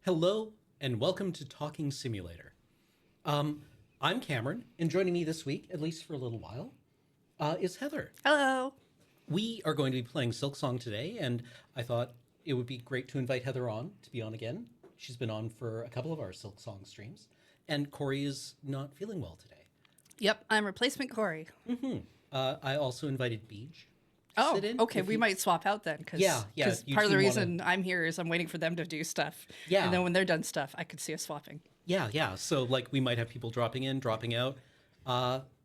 Hello, and welcome to Talking Simulator. I'm Cameron, and joining me this week, at least for a little while, is Heather. Hello. We are going to be playing Silksong today, and I thought it would be great to invite Heather on to be on again. She's been on for a couple of our Silksong streams, and Corey is not feeling well today. Yep, I'm replacement Corey. I also invited Beej. Oh, sit in okay. if We you- might swap out then, because Yeah, you part of the two reason I'm here is I'm waiting for them to do stuff. Yeah. And then when they're done stuff, I could see us swapping. Yeah. So like we might have people dropping in, dropping out,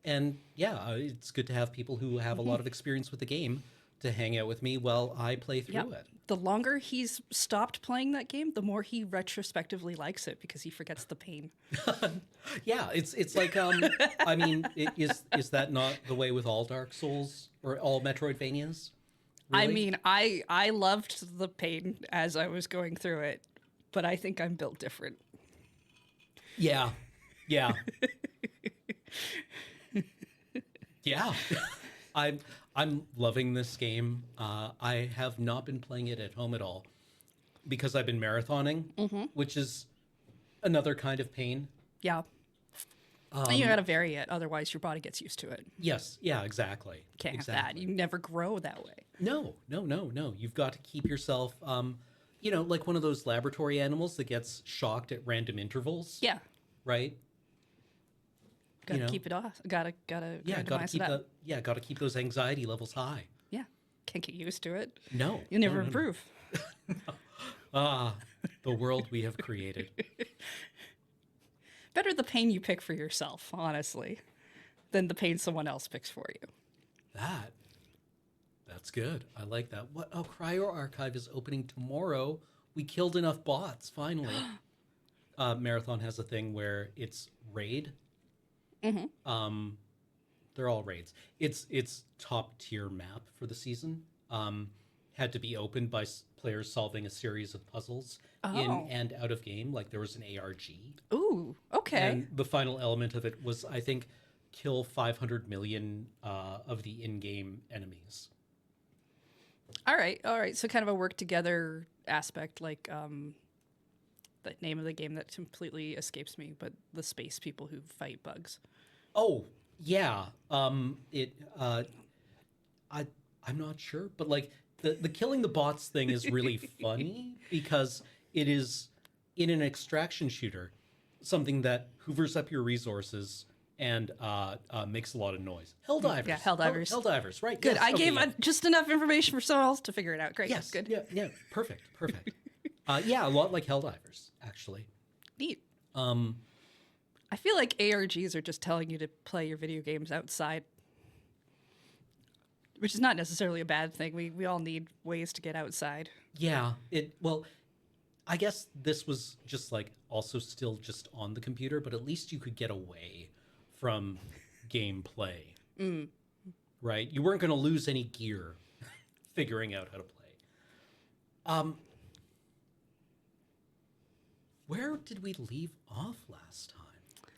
it's good to have people who have a lot of experience with the game to hang out with me while I play through it. The longer he's stopped playing that game, the more he retrospectively likes it because he forgets the pain. Yeah, it's like is that not the way with all Dark Souls or all Metroidvanias? I Really? mean, I loved the pain as I was going through it, but I think I'm built different. Yeah. Yeah. Yeah. I'm loving this game. I have not been playing it at home at all because I've been marathoning, which is another kind of pain. Yeah. And you gotta vary it, otherwise your body gets used to it. Yes, yeah, exactly. Can't have exactly. that. You never grow that way. No. You've got to keep yourself, like one of those laboratory animals that gets shocked at random intervals. Yeah. Right? Gotta keep it off. Gotta Yeah, got to randomize keep it up. got to keep those anxiety levels high. Yeah. Can't get used to it. No. You'll never no. improve. The world we have created. Better the pain you pick for yourself, honestly, than the pain someone else picks for you. That's good. I like that. What? Oh, Cryo Archive is opening tomorrow. We killed enough bots, finally. Marathon has a thing where it's raid. They're all raids. It's top tier map for the season. Had to be opened by players solving a series of puzzles in and out of game. Like there was an ARG. Ooh, okay. And the final element of it was, I think, kill 500 million of the in-game enemies. All right. So kind of a work together aspect, like the name of the game that completely escapes me, but the space people who fight bugs. Oh, yeah. I'm not sure, but like the killing the bots thing is really funny because it is in an extraction shooter, something that hoovers up your resources and makes a lot of noise. Helldivers. Yeah, Helldivers. Helldivers, right? Good. Yes, I okay, gave yeah. just enough information for someone else to figure it out. Great. Yes. Good. Yeah. Perfect. Yeah, a lot like Helldivers, actually. Neat. I feel like ARGs are just telling you to play your video games outside, which is not necessarily a bad thing. We all need ways to get outside. Yeah. I guess this was just like also still just on the computer, but at least you could get away from gameplay. Right? You weren't going to lose any gear figuring out how to play. Where did we leave off last time?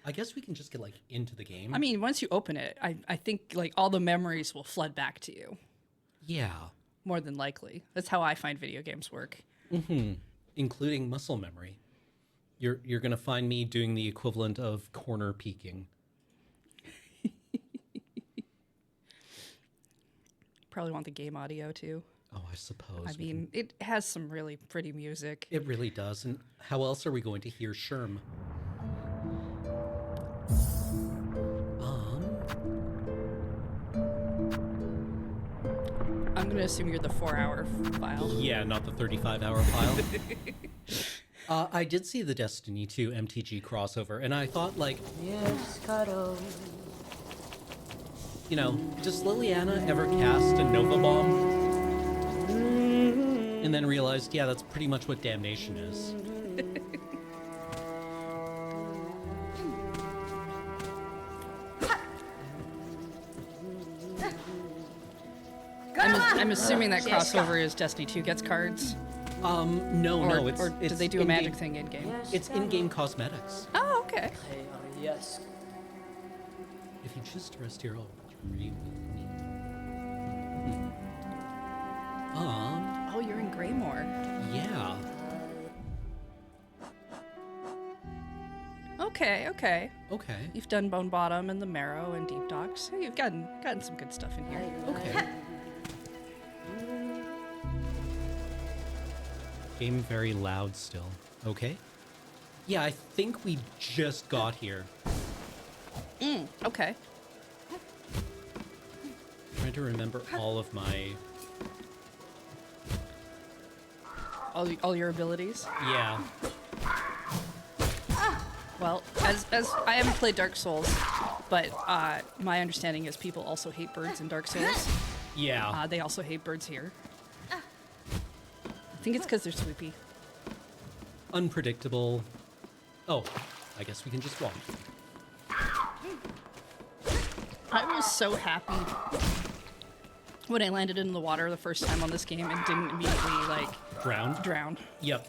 I guess we can just get like into the game. I mean, once you open it, I think like all the memories will flood back to you. Yeah. More than likely. That's how I find video games work. Including muscle memory. You're going to find me doing the equivalent of corner peeking. Probably want the game audio too. Oh, I suppose. I mean, it has some really pretty music. It really does. And how else are we going to hear Sherm? I'm going to assume you're the 4-hour file. Yeah, not the 35-hour file. I did see the Destiny 2 MTG crossover, and I thought, like, Yes, cuddle. Does Liliana ever cast a Nova Bomb? And then realized, yeah, that's pretty much what Damnation is. I'm assuming that crossover is Destiny 2 gets cards. No, Or it's did they do a magic in-game- thing in game? It's in-game cosmetics. Oh, okay. Yes. If you choose to rest here, I'll retrieve with me. Oh, you're in Greymore. Yeah. Okay, okay. Okay. You've done Bone Bottom and the Marrow and Deep Docks. You've gotten some good stuff in here. Okay. Game very loud still. Okay. Yeah, I think we just got here. Okay. Trying to remember all of my... All your abilities. Yeah. Well, as I haven't played Dark Souls, but my understanding is people also hate birds in Dark Souls. Yeah. They also hate birds here. I think it's because they're swoopy. Unpredictable. Oh, I guess we can just walk. I was so happy when I landed in the water the first time on this game and didn't immediately drown. Yep.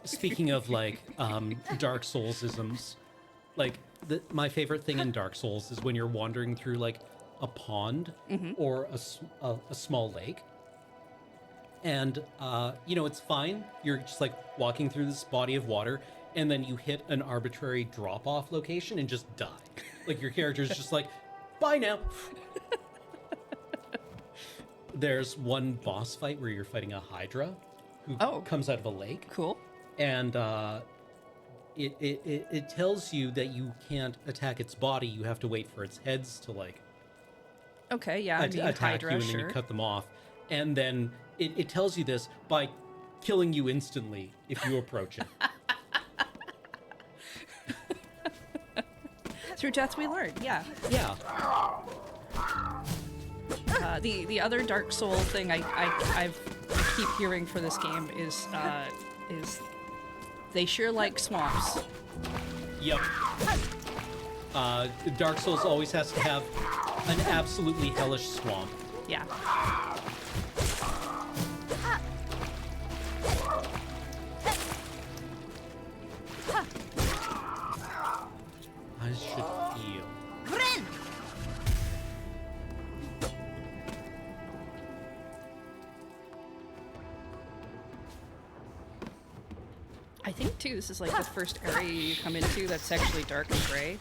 Speaking of Dark Souls-isms, my favorite thing in Dark Souls is when you're wandering through a pond or a small lake. And, it's fine. You're just walking through this body of water and then you hit an arbitrary drop-off location and just die. Your character's just bye now. There's one boss fight where you're fighting a Hydra who comes out of a lake. Cool. And it tells you that you can't attack its body. You have to wait for its heads to Okay, yeah, attack Hydra, you, and then you cut them off. And then it tells you this by killing you instantly if you approach it. Through death we learn, yeah. Yeah. The other Dark Soul thing I keep hearing for this game is they sure like swamps. Yep. Dark Souls always has to have an absolutely hellish swamp. Yeah. I should heal. I think too this is the first area you come into that's actually dark and gray.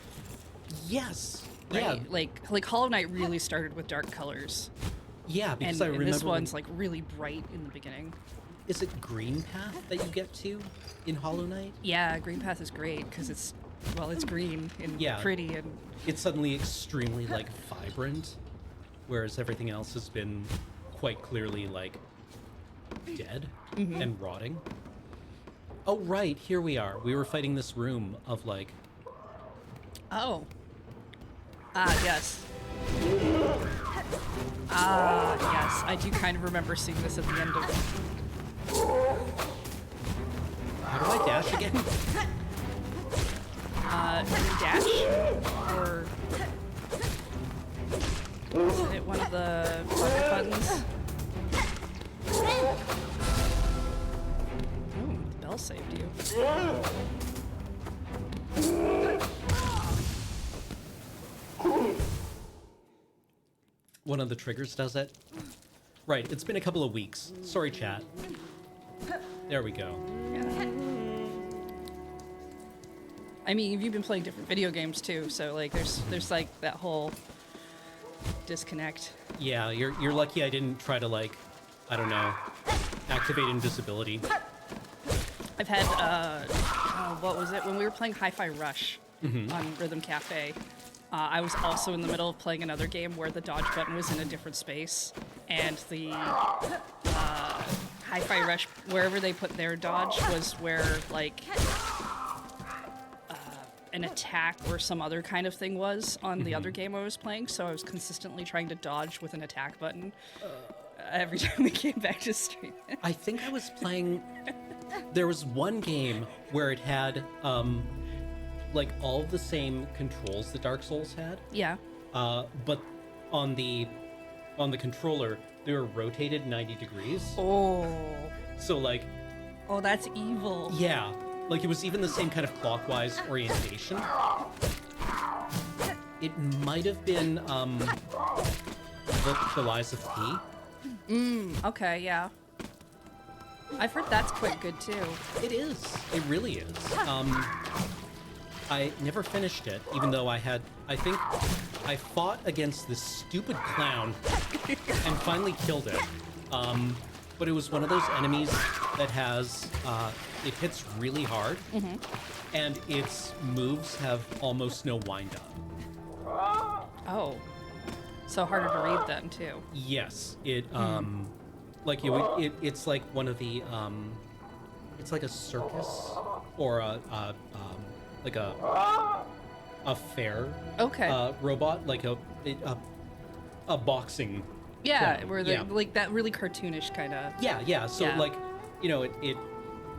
Yes. Right? Yeah. Like Hollow Knight really started with dark colors. Yeah, because And, I remember and this one's really bright in the beginning. Is it Green Path that you get to in Hollow Knight? Yeah, Green Path is great because it's green and pretty and It's suddenly extremely vibrant, whereas everything else has been quite clearly dead and rotting. Oh right, here we are. We were fighting this room of oh. Ah, yes. Ah, yes. I do kind of remember seeing this at the end of... How do I dash again? Dash? Or... Is it one of the buttons? Ooh, the bell saved you. One of the triggers does it. Right, it's been a couple of weeks. Sorry, chat. There we go. Yeah. I mean, you've been playing different video games too, so there's that whole disconnect. Yeah, you're lucky I didn't try to I don't know, activate invisibility. I've had what was it when we were playing Hi-Fi Rush on Rhythm Cafe? I was also in the middle of playing another game where the dodge button was in a different space, and the Hi-Fi Rush, wherever they put their dodge, was where an attack or some other kind of thing was on the other game I was playing. So I was consistently trying to dodge with an attack button every time we came back to stream. I think I was playing. There was one game where it had all of the same controls that Dark Souls had. Yeah. But on the controller, they were rotated 90 degrees. Oh. So Oh, that's evil. yeah, it was even the same kind of clockwise orientation. It might have been the Lies of P. Okay, yeah. I've heard that's quite good too. It is. It really is. I never finished it, even though I think I fought against this stupid clown and finally killed it. But it was one of those enemies that has, it hits really hard, and its moves have almost no wind up. Oh. So harder to read then, too. Yes, it, like, it's like one of the, it's like a circus or like a fair robot, like a boxing. Yeah, clown. where they like that really cartoonish kind of. Yeah. So Yeah. like,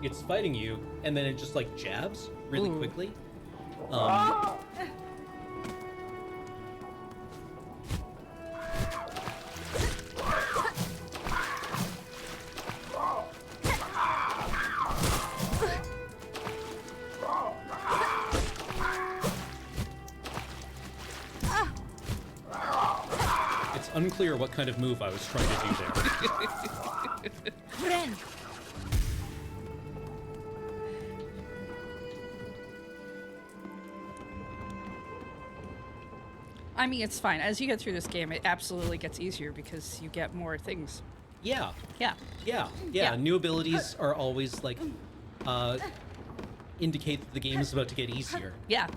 it's fighting you, and then it just like jabs really quickly. It's unclear what kind of move I was trying to do there. Friend. I mean, it's fine. As you get through this game, it absolutely gets easier because you get more things. Yeah. Yeah. Yeah. New abilities are always like indicate that the game is about to get easier. Yeah.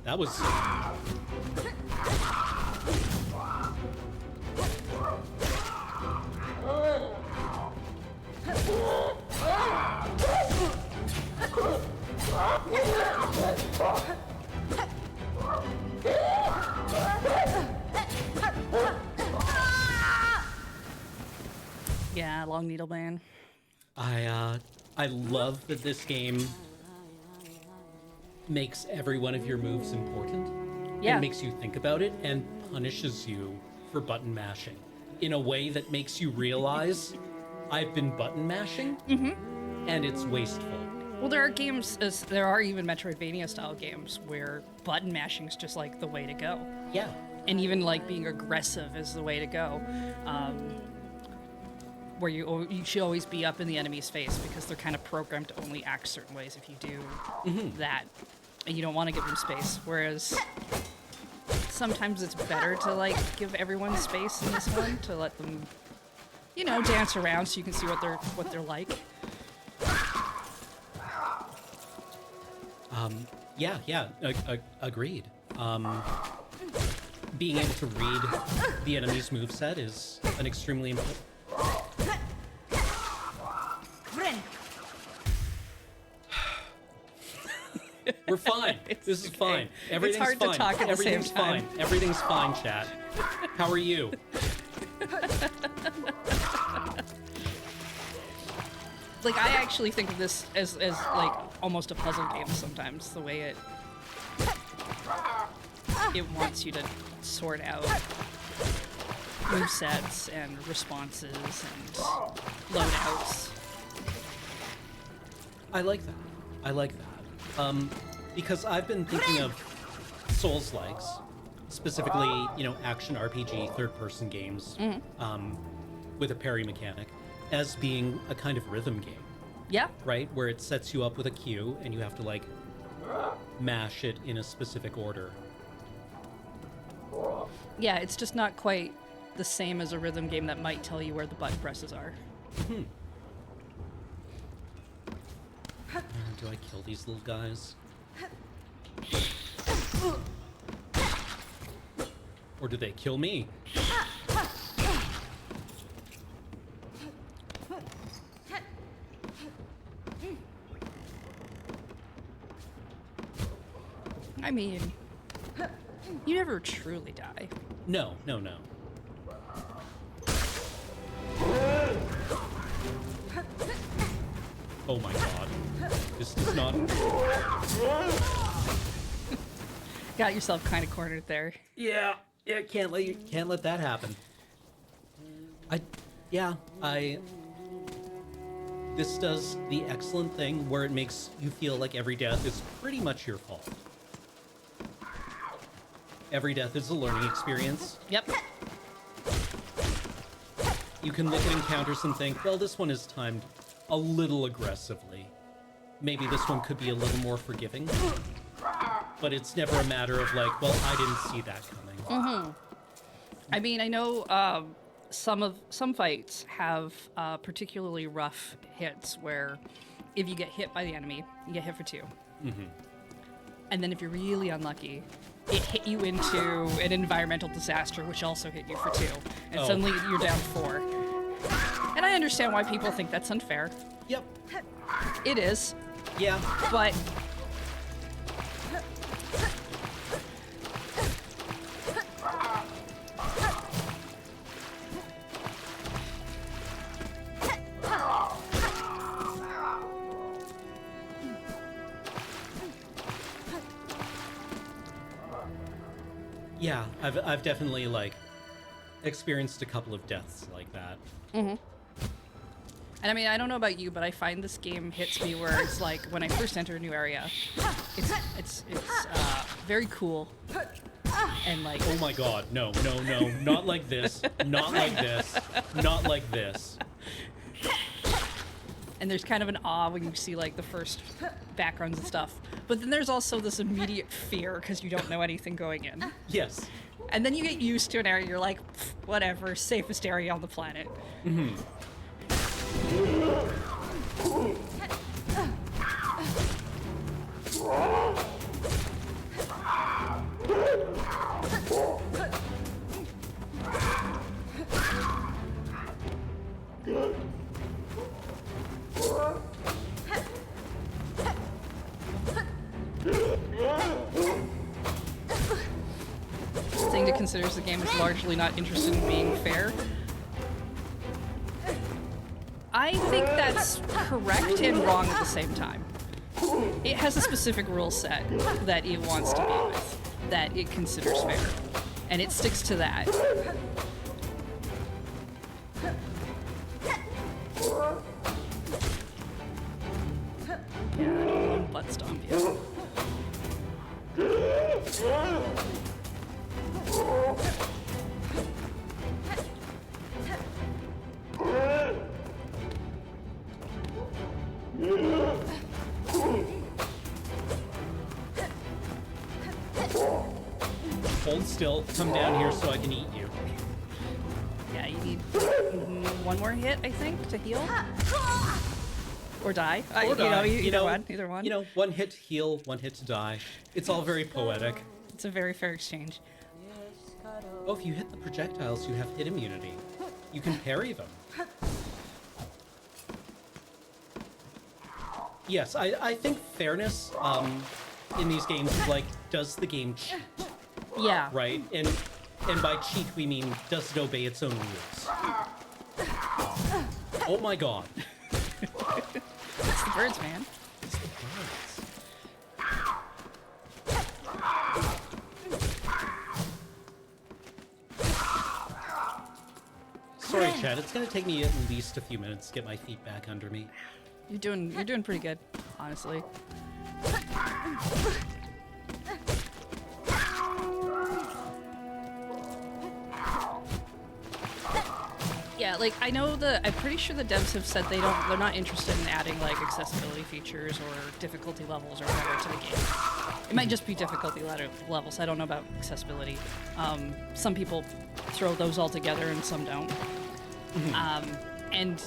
That was Yeah, Long Needle Man. I love that this game makes every one of your moves important. Yeah. And makes you think about it and punishes you for button mashing in a way that makes you realize I've been button mashing and it's wasteful. Well, there are games, there are even Metroidvania style games where button mashing is just like the way to go. Yeah. And even like being aggressive is the way to go. Where you should always be up in the enemy's face because they're kind of programmed to only act certain ways if you do that. And you don't want to give them space. Whereas sometimes it's better to like give everyone space in this one to let them, dance around so you can see what they're like. Agreed. Being able to read the enemy's moveset is an extremely important. Friend. We're fine. This is fine. Everything's hard to fine. talk at the same Everything's time. fine. Everything's fine, chat. How are you? Like, I actually think of this as like almost a puzzle game sometimes, the way it wants you to sort out movesets and responses and loadouts. I like that. Because I've been thinking of Souls-likes, specifically, action RPG third-person games, with a parry mechanic, as being a kind of rhythm game, Yeah. right? Where it sets you up with a cue and you have to like mash it in a specific order. Yeah, it's just not quite the same as a rhythm game that might tell you where the button presses are. Do I kill these little guys? Or do they kill me? I mean, you never truly die. No, no, no. Oh my god. This does not... Got yourself kind of cornered there. Yeah, can't let that happen. This does the excellent thing where it makes you feel like every death is pretty much your fault. Every death is a learning experience. Yep. You can look at encounters and think, well, this one is timed a little aggressively. Maybe this one could be a little more forgiving. But it's never a matter of like, well, I didn't see that coming. Mm-hmm. I mean, I know some fights have particularly rough hits where if you get hit by the enemy, you get hit for 2. Mm-hmm. And then if you're really unlucky, it hit you into an environmental disaster, which also hit you for 2. And suddenly you're down 4. And I understand why people think that's unfair. Yep. It is. Yeah. But yeah, I've definitely like experienced a couple of deaths like that. mm-hmm. And I mean, I don't know about you, but I find this game hits me where it's like when I first enter a new area, it's very cool, and like, Oh my god, no, not like this, not like this, not like this. and there's kind of an awe when you see like the first backgrounds and stuff. But then there's also this immediate fear because you don't know anything going in. Yes. And then you get used to an area, you're like, whatever, safest area on the planet. Mm-hmm. Thing to consider is the game is largely not interested in being fair. I think that's correct and wrong at the same time. It has a specific rule set that it wants to be with, that it considers fair, and it sticks to that. Yeah, I don't want to butt stomp you. Hold still, come down here so I can eat you. Yeah, you need one more hit, I think, to heal. Or die. Or die. Either one. Either one. You know, one hit to heal, one hit to die. It's all very poetic. It's a very fair exchange. Oh, if you hit the projectiles, you have hit immunity. You can parry them. Yes, I think fairness in these games is like, does the game cheat, Yeah. right? And by cheat, we mean, does it obey its own rules? Oh my god. It's the birds, man. It's the birds. Sorry, Chad. It's gonna take me at least a few minutes to get my feet back under me. You're doing pretty good, honestly. Yeah, like I'm pretty sure the devs have said they're not interested in adding like accessibility features or difficulty levels or whatever to the game. It might just be difficulty levels. I don't know about accessibility. Some people throw those all together and some don't. And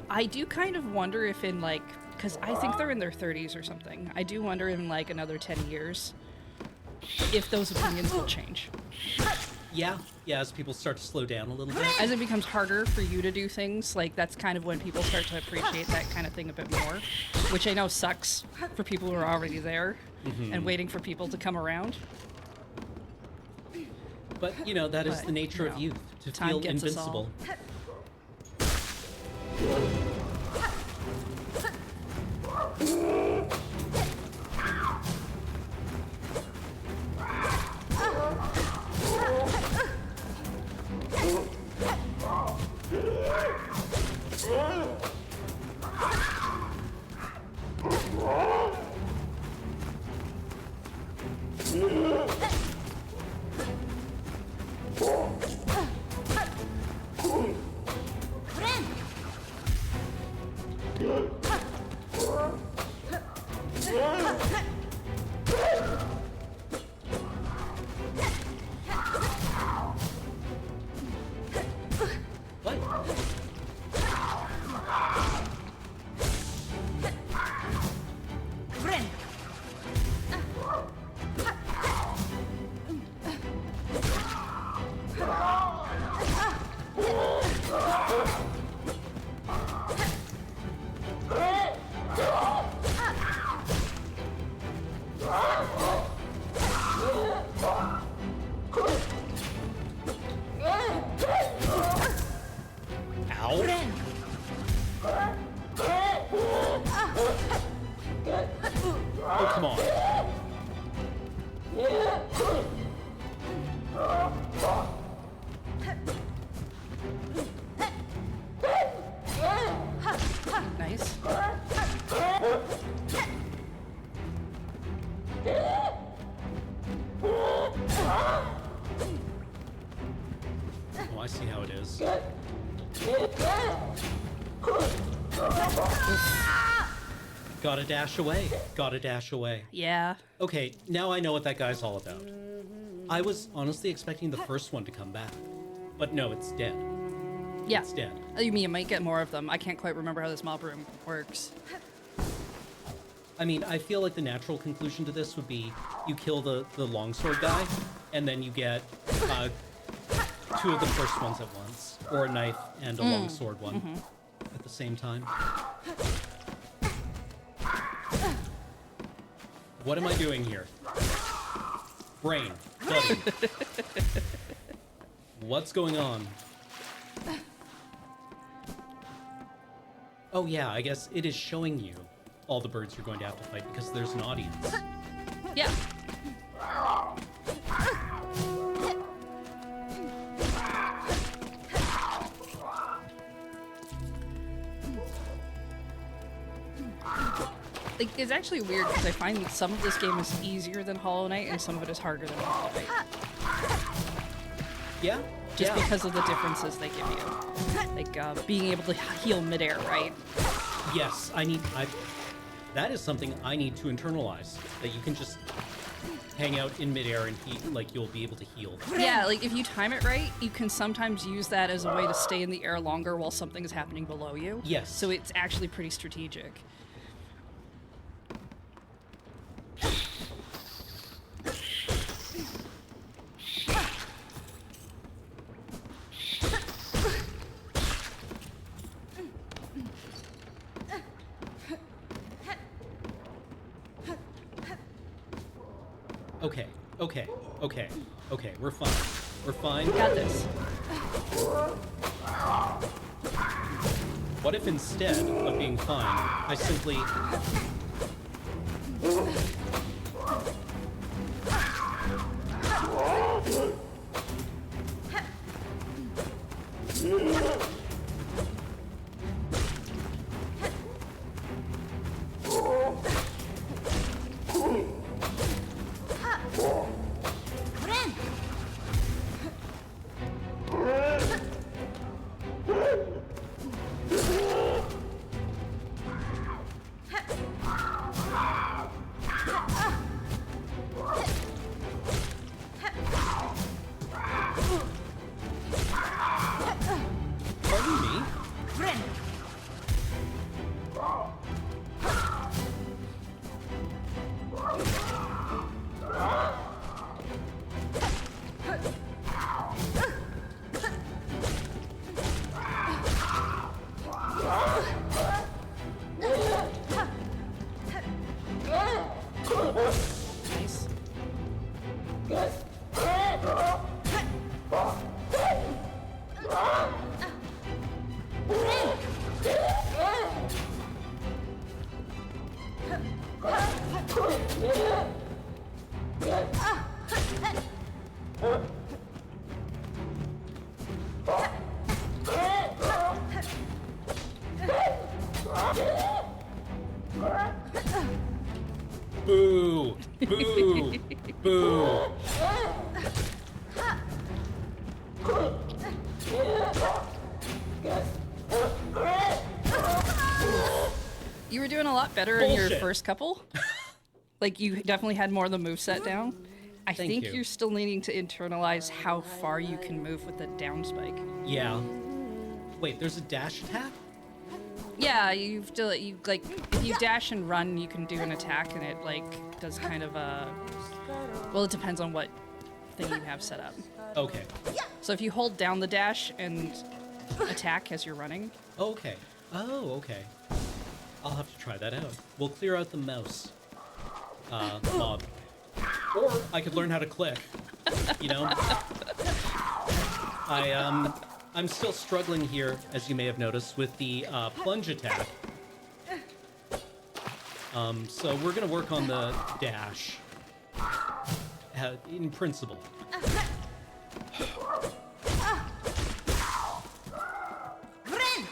I do kind of wonder if in like, because I think they're in their 30s or something. I do wonder in like another 10 years if those opinions will change. Yeah, yeah, as people start to slow down a little bit. As it becomes harder for you to do things, like that's kind of when people start to appreciate that kind of thing a bit more, which I know sucks for people who are already there and waiting for people to come around. But, you know, that is But, the nature you of know, youth, to time feel gets us all. invincible. What? Ow. Oh, come on. Nice. Oh, I see how it is. Gotta dash away. Gotta dash away. Yeah. Okay, now I know what that guy's all about. I was honestly expecting the first one to come back. But no, it's dead. Yeah. It's dead. You mean you might get more of them. I can't quite remember how this mob room works. I mean, I feel like the natural conclusion to this would be you kill the longsword guy, and then you get two of the first ones at once. Or a knife and a longsword one at the same time. What am I doing here? Brain, buddy. What's going on? Oh yeah, I guess it is showing you all the birds you're going to have to fight because there's an audience. Yeah. Like, it's actually weird because I find that some of this game is easier than Hollow Knight and some of it is harder than Hollow Knight. Yeah? Just yeah. because of the differences they give you. Like, being able to heal midair, right? Yes, that is something I need to internalize. That you can just hang out in midair and like you'll be able to heal. Yeah, like if you time it right, you can sometimes use that as a way to stay in the air longer while something is happening below you. Yes. So it's actually pretty strategic. Okay, we're fine. We're fine. Got this. What if instead of being fine, I simply... Boo! Boo! You were doing a lot better in your Bullshit. first couple. Like, you definitely had more of the moveset down. I Thank think you. you're still needing to internalize how far you can move with the down spike. Yeah. Wait, there's a dash attack? Yeah, you like, if you dash and run, you can do an attack, and it, like, does kind of a... Well, it depends on what thing you have set up. Okay. So if you hold down the dash and attack as you're running... Okay. Oh, okay. I'll have to try that out. We'll clear out the mouse mob. Or I could learn how to click. You know? I'm still struggling here, as you may have noticed, with the plunge attack. So we're gonna work on the dash. In principle.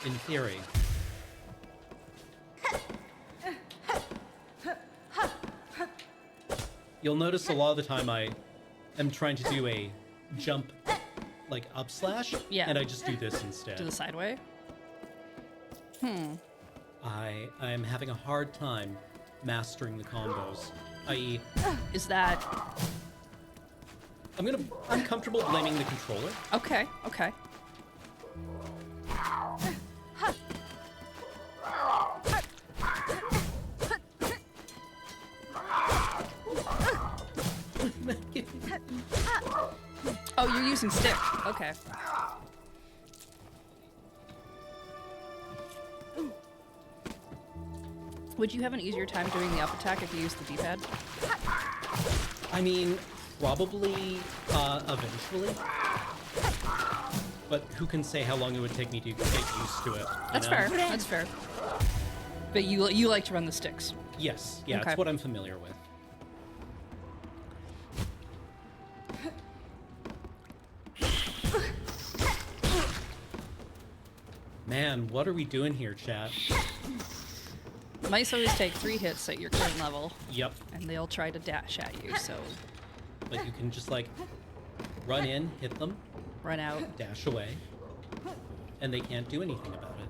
In theory. You'll notice a lot of the time I am trying to do a jump, like up slash, Yeah. and I just do this instead. To the sideway. I am having a hard time mastering the combos, i.e., Is that... I'm comfortable blaming the controller. Okay, okay. Oh, you're using stick. Okay. Would you have an easier time doing the up attack if you used the D-pad? I mean, probably eventually. But who can say how long it would take me to get used to it? That's know? fair. That's fair. But you like to run the sticks. Yes, yeah, Okay. it's what I'm familiar with. Man, what are we doing here, chat? Mice always take 3 hits at your current level, Yep, and they'll try to dash at you, so but you can just like run in, hit them, run out. dash away, and they can't do anything about it.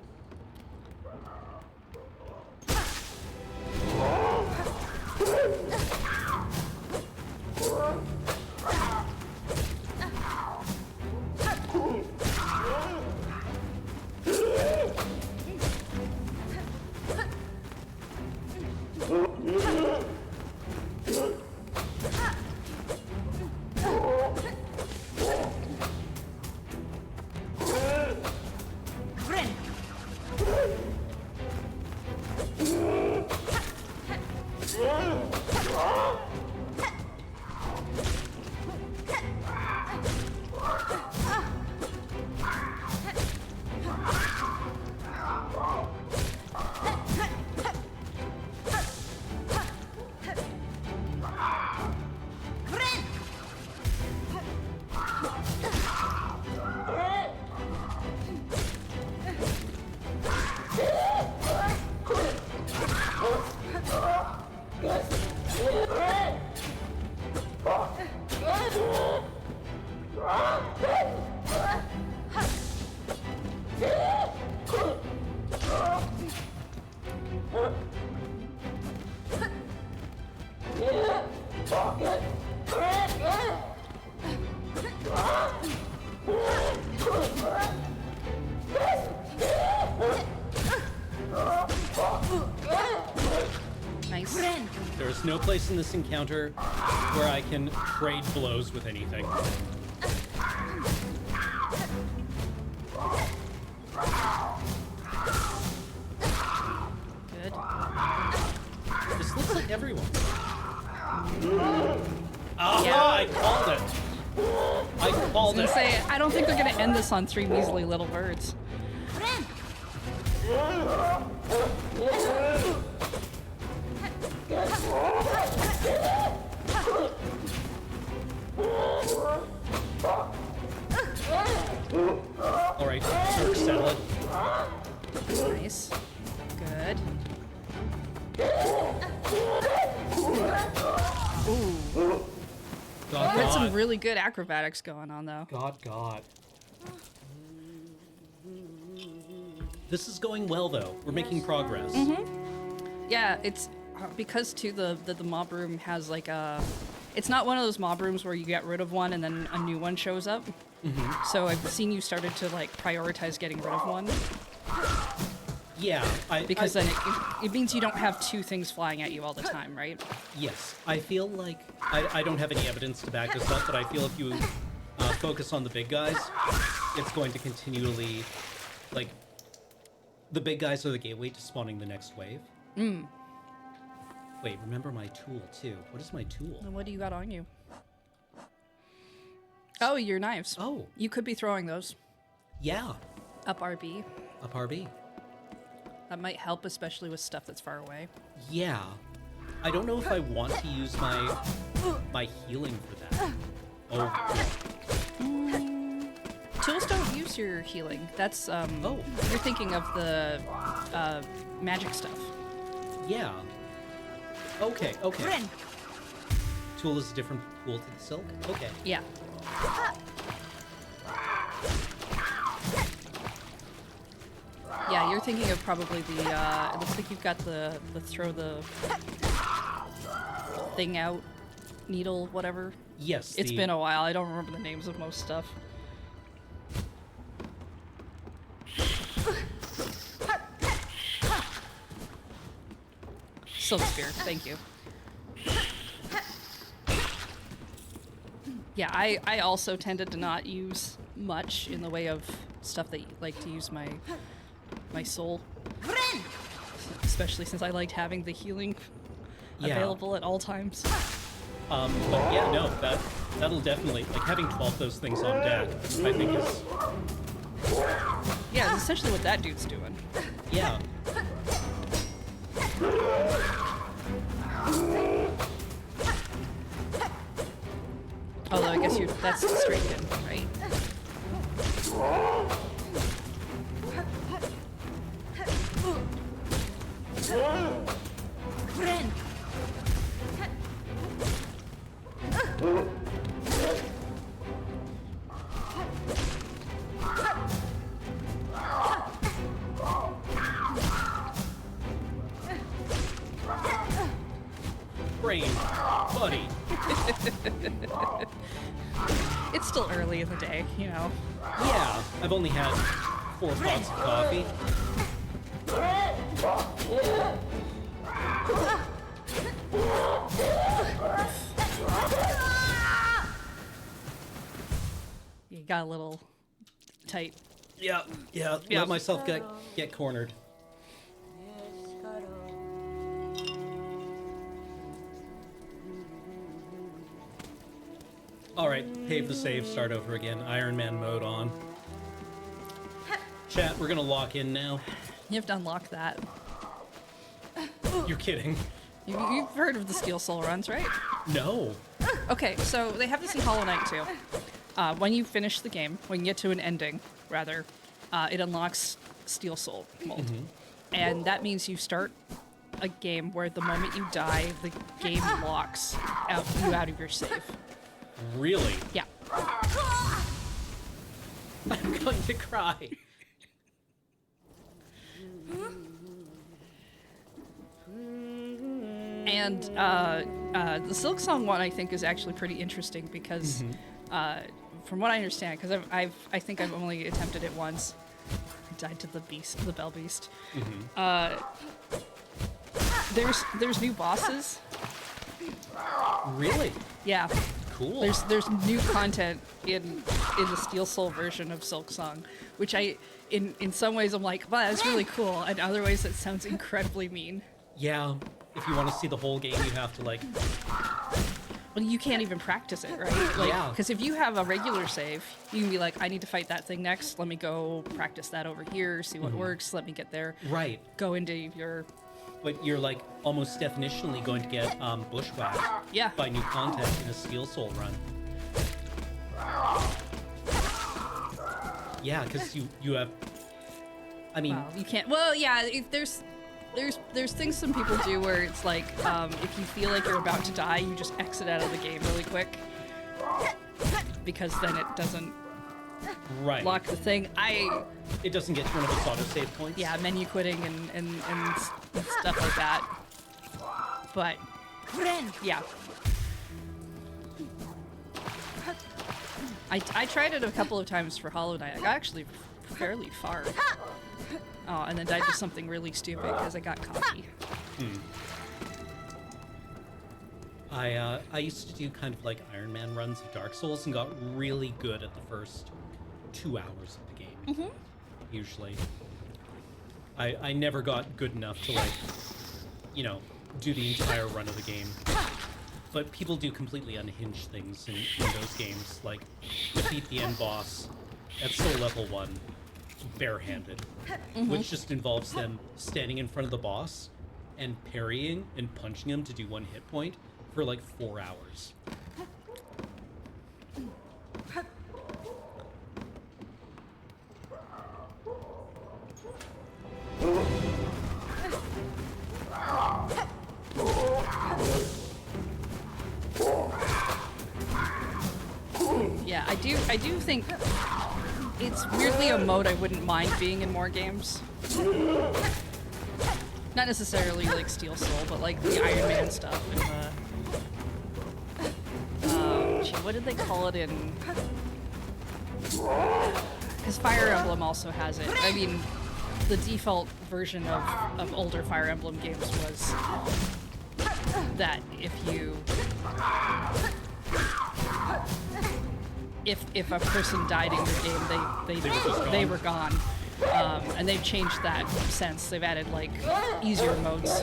Nice. There's no place in this encounter where I can trade blows with anything. Good. This looks like everyone. Yeah. I called it. I I called was it. gonna say, I don't think they're gonna end this on 3 measly little birds. All right, Turk, settle it. Nice. Good. had some really good acrobatics going on, though. God. This is going well, though. We're making progress. Yeah, it's because too the mob room has like a. It's not one of those mob rooms where you get rid of one and then a new one shows up. So I've seen you started to like prioritize getting rid of one. Yeah, Because then it means you don't have two things flying at you all the time, right? Yes, I feel like I don't have any evidence to back this up, but I feel if you focus on the big guys, it's going to continually, like, the big guys are the gateway to spawning the next wave. Wait, remember my tool too. What is my tool? And what do you got on you? Oh, your knives. Oh, You could be throwing those yeah, up RB. up RB. That might help, especially with stuff that's far away. Yeah, I don't know if I want to use my healing for that. Oh, Tools don't use your healing. That's Oh. You're thinking of the magic stuff. yeah. Okay. Tool is a different pool to the silk. Okay. Yeah. Yeah, you're thinking of probably the. It looks like you've got the throw the thing out, needle, whatever. Yes. It's been a while. I don't remember the names of most stuff. Silk spear. Thank you. Yeah, I also tended to not use much in the way of stuff that like to use my soul, especially since I liked having the healing available at all times. But yeah, no, that'll definitely, like, having 12 of those things on deck, I think is, Yeah, it's essentially what that dude's doing. yeah. Although I guess that's straight in, right? Brain, buddy. It's still early in the day, you know. Yeah, I've only had 4 pots of coffee. You got a little tight. Yeah. Yeah. Let myself get cornered. All right, pave the save, start over again. Iron Man mode on. Chat, we're gonna lock in now. You have to unlock that. You're kidding? You've heard of the Steel Soul runs, right? No. Okay, so they have this in Hollow Knight too. When you finish the game, when you get to an ending, rather, it unlocks Steel Soul mold. And that means you start a game where the moment you die, the game locks you out of your save. Really? Yeah. I'm going to cry. And the Silksong one, I think, is actually pretty interesting because, from what I understand, because I think I've only attempted it once. I died to the Bell Beast. There's new bosses. Really? Yeah. Cool. There's new content in the Steel Soul version of Silksong, which in some ways I'm like, wow, that's really cool. And other ways it sounds incredibly mean. Yeah. If you want to see the whole game, you have to, like... Well, you can't even practice it, right? Like, Yeah. Because if you have a regular save, you can be like, I need to fight that thing next. Let me go practice that over here, see what works. Let me get there. Right. Go into your... But you're, like, almost definitionally going to get bushwhacked Yeah. by new content in a Steel Soul run. Yeah, because you have... I mean... Well, you can't... Well, yeah, there's things some people do where it's like, if you feel like you're about to die, you just exit out of the game really quick. because then it doesn't Right. lock the thing. It doesn't get one of its auto-save points. Yeah, menu quitting and stuff like that. But, yeah. I tried it a couple of times for Hollow Knight. I got actually fairly far. Oh, and then died to something really stupid because I got cocky. I used to do kind of like Iron Man runs of Dark Souls and got really good at the first 2 hours of the game. Usually. I never got good enough to like, you know, do the entire run of the game. But people do completely unhinged things in those games, like defeat the end boss at soul level 1 barehanded, which just involves them standing in front of the boss and parrying and punching him to do 1 hit point for like 4 hours. Yeah, I do think it's weirdly a mode I wouldn't mind being in more games. Not necessarily like Steel Soul, but like the Iron Man stuff and gee, what did they call it in? Because Fire Emblem also has it. I mean, the default version of older Fire Emblem games was that if a person died in your game, they were gone. And they've changed that since. They've added like easier modes.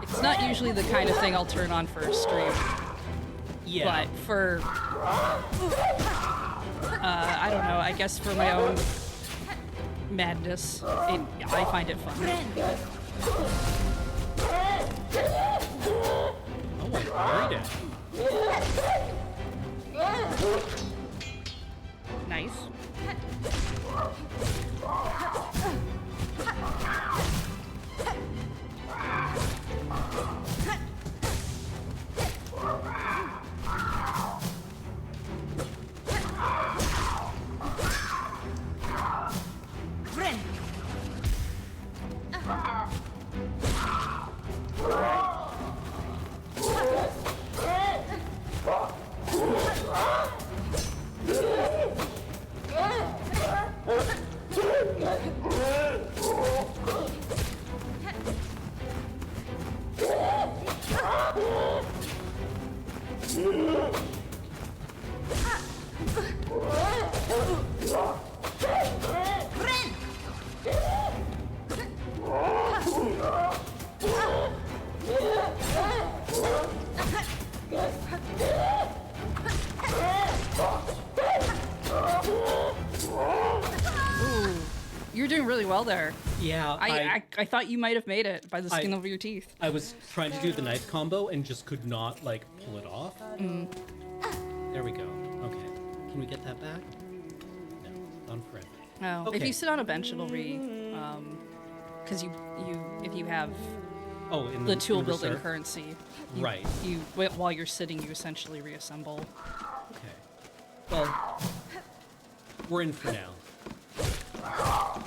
It's not usually the kind of thing I'll turn on for a stream. Yeah. But for I don't know, I guess for my own madness, I find it fun. Oh, I buried it. Nice. You're doing really well there. Yeah, I thought you might have made it by the skin of your teeth. I was trying to do the knife combo and just could not, like, pull it off. There we go. Okay. Can we get that back? No. Gone forever. Oh, Okay. if you sit on a bench, it'll because if you have in the tool building reserve? currency, Right. While you're sitting, you essentially reassemble. Okay. Well, we're in for now.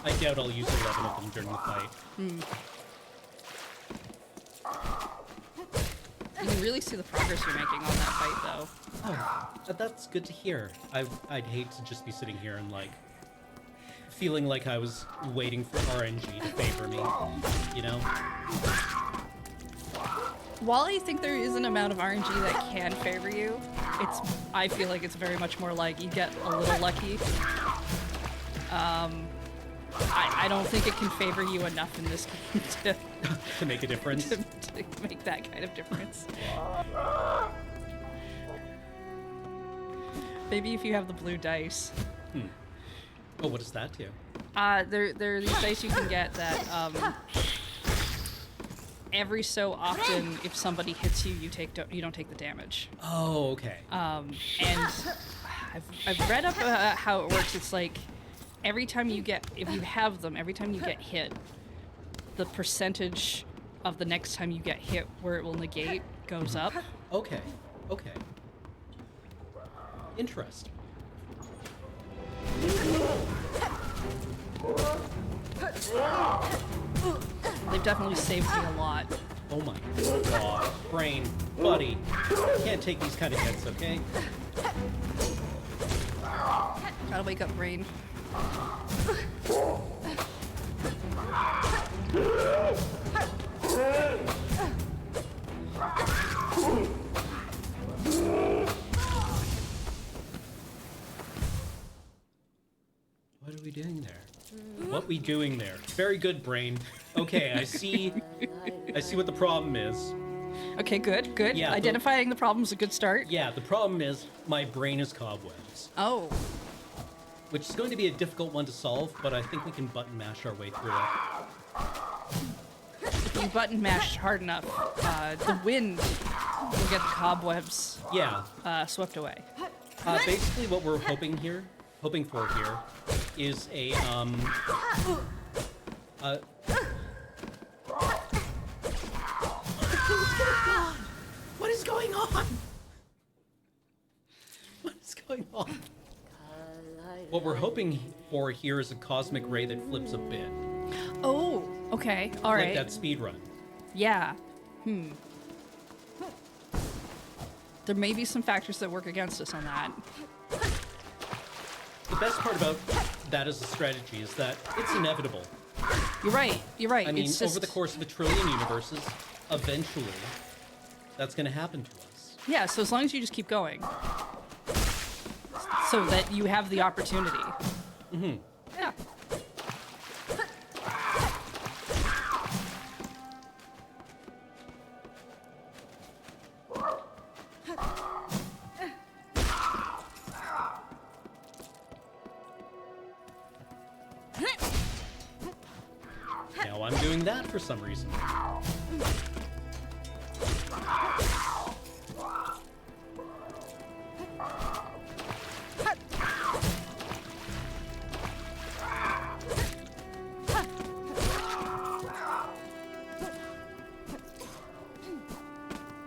I doubt I'll use 11 of them during the fight. You can really see the progress you're making on that fight, though. Oh, that's good to hear. I'd hate to just be sitting here and, like, feeling like I was waiting for RNG to favor me, you know? While I think there is an amount of RNG that can favor you, I feel like it's very much more like you get a little lucky. I don't think it can favor you enough in this game To make a difference. to make that kind of difference. Maybe if you have the blue dice. Oh, what does that do? There are these dice you can get that every so often, if somebody hits you, you don't take the damage. Oh, okay. And I've read up how it works. It's like every time you get hit, the percentage of the next time you get hit where it will negate goes up. Okay. Okay. Interesting. They've definitely saved me a lot. Oh my god. Brain, buddy. You can't take these kind of hits, okay? Gotta wake up, brain. What are we doing there? What we doing there? Very good, brain. Okay, I see what the problem is. Okay, good, good. Yeah, Identifying the problem's a good start. Yeah, the problem is my brain is cobwebs, Oh, which is going to be a difficult one to solve, but I think we can button mash our way through it. if you button mash hard enough, the wind will get the cobwebs Yeah, swept away. basically what we're hoping for here is a what is going on? What is going on? What we're hoping for here is a cosmic ray that flips a bit, Oh, okay, all like right. that speed run. Yeah. There may be some factors that work against us on that. The best part about that as a strategy is that it's inevitable. You're right. You're right. I mean, it's just, over the course of a trillion universes, eventually, that's going to happen to us. yeah. So as long as you just keep going, so that you have the opportunity. Mm-hmm. Yeah. Now I'm doing that for some reason.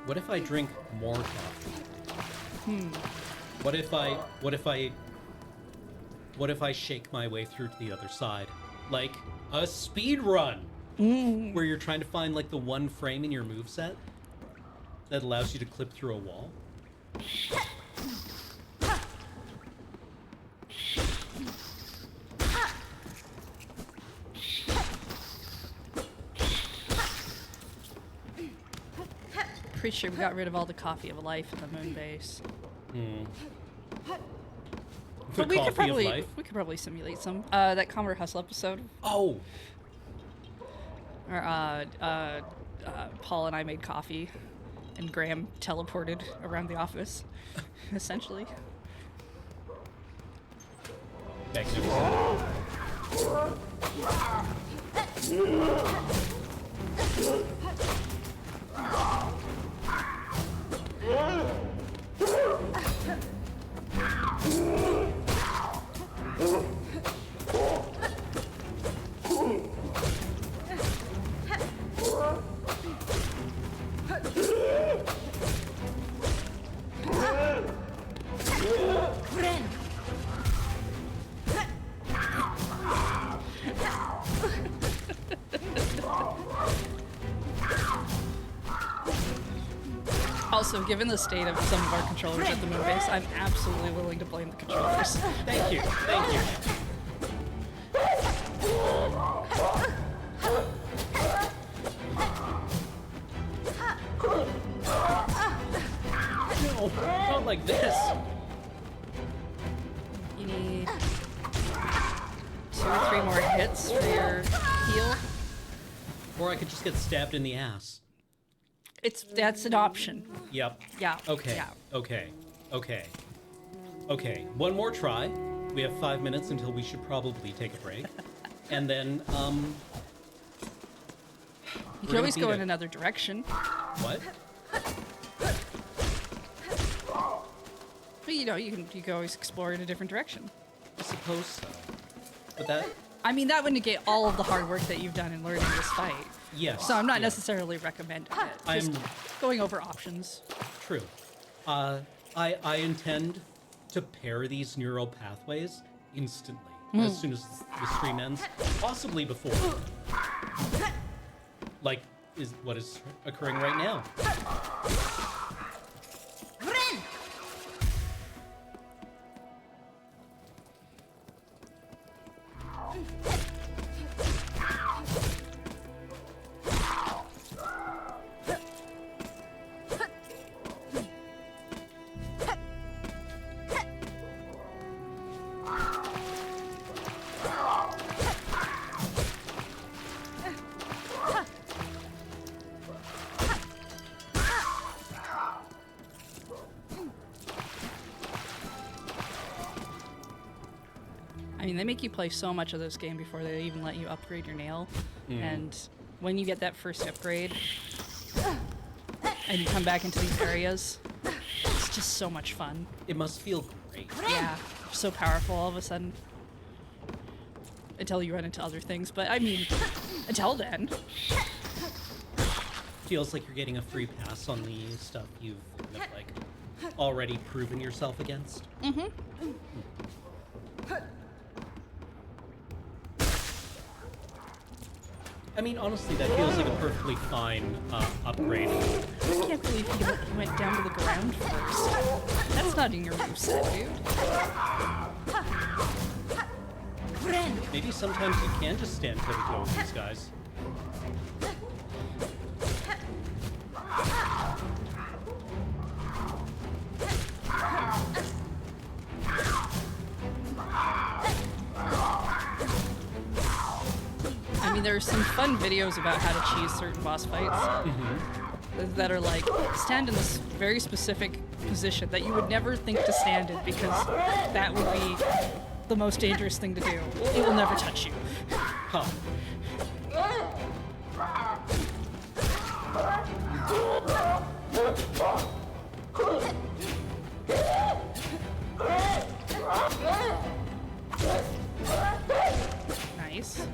What if I drink more coffee? What if I shake my way through to the other side? Like a speed run! Where you're trying to find like the one frame in your moveset that allows you to clip through a wall. Pretty sure we got rid of all the coffee of life in the moon base. The But we could coffee of life. probably simulate some. That Commodore Hustle episode, Oh, where Paul and I made coffee, and Graham teleported around the office, essentially. magnificent. Also, given the state of some of our controllers at the moon base, I'm absolutely willing to blame the controllers. Thank you, thank you. No, not like this. You need 2 or 3 more hits for your heal. Or I could just get stabbed in the ass. That's an option. Yep. Yeah. Okay. Yeah. Okay. Okay. Okay. One more try. We have 5 minutes until we should probably take a break. And then, You can always go in another direction. What? But you know, you can always explore in a different direction. I suppose so. But that I mean, that would negate all of the hard work that you've done in learning this fight. Yes. So I'm not yeah, necessarily recommending it. Just going over options. True. I intend to pair these neural pathways instantly as soon as the stream ends, possibly before. Like is what is occurring right now. I mean, they make you play so much of this game before they even let you upgrade your nail. And when you get that first upgrade and you come back into these areas, it's just so much fun. It must feel great. Yeah, so powerful all of a sudden. Until you run into other things, but I mean, until then. Feels like you're getting a free pass on the stuff you've like already proven yourself against. I mean, honestly, that feels like a perfectly fine upgrade. I can't believe you went down to the ground first. That's not in your moveset, dude. Maybe sometimes you can just stand toe-to-toe with these guys. I mean, there are some fun videos about how to cheese certain boss fights that are like, stand in this very specific position that you would never think to stand in because that would be the most dangerous thing to do. It will never touch you. Huh. Nice.